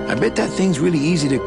I bet that thing's really easy to...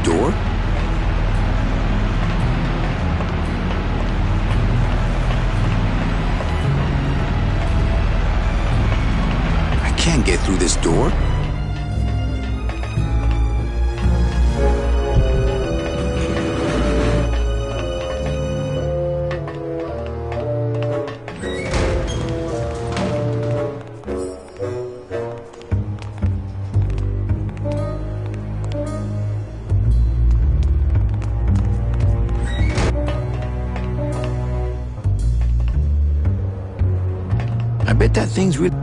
door? I can't get through this door. I bet that thing's real.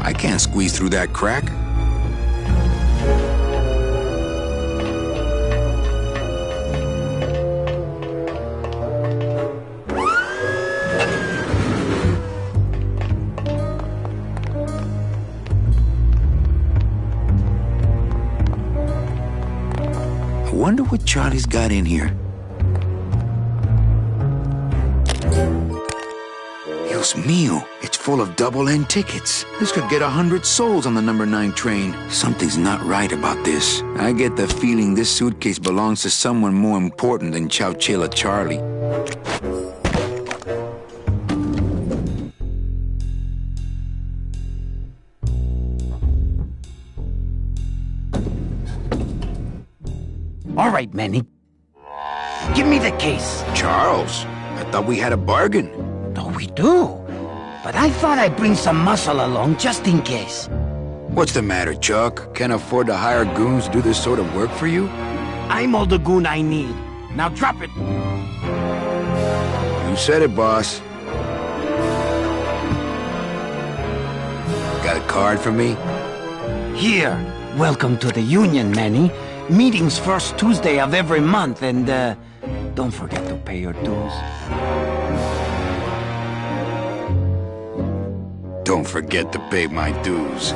I can't squeeze through that crack. I wonder what Charlie's got in here. Dios mío, it's full of double-end tickets. This could get 100 souls on the number 9 train. Something's not right about this. I get the feeling this suitcase belongs to someone more important than Chowchilla Charlie. All right, Manny. Give me the case. Charles, I thought we had a bargain. Oh, we do. But I thought I'd bring some muscle along just in case. What's the matter, Chuck? Can't afford to hire goons to do this sort of work for you? I'm all the goon I need. Now drop it. You said it, boss. Got a card for me? Here. Welcome to the Union, Manny. Meetings first Tuesday of every month, and don't forget to pay your dues. Don't forget to pay my dues.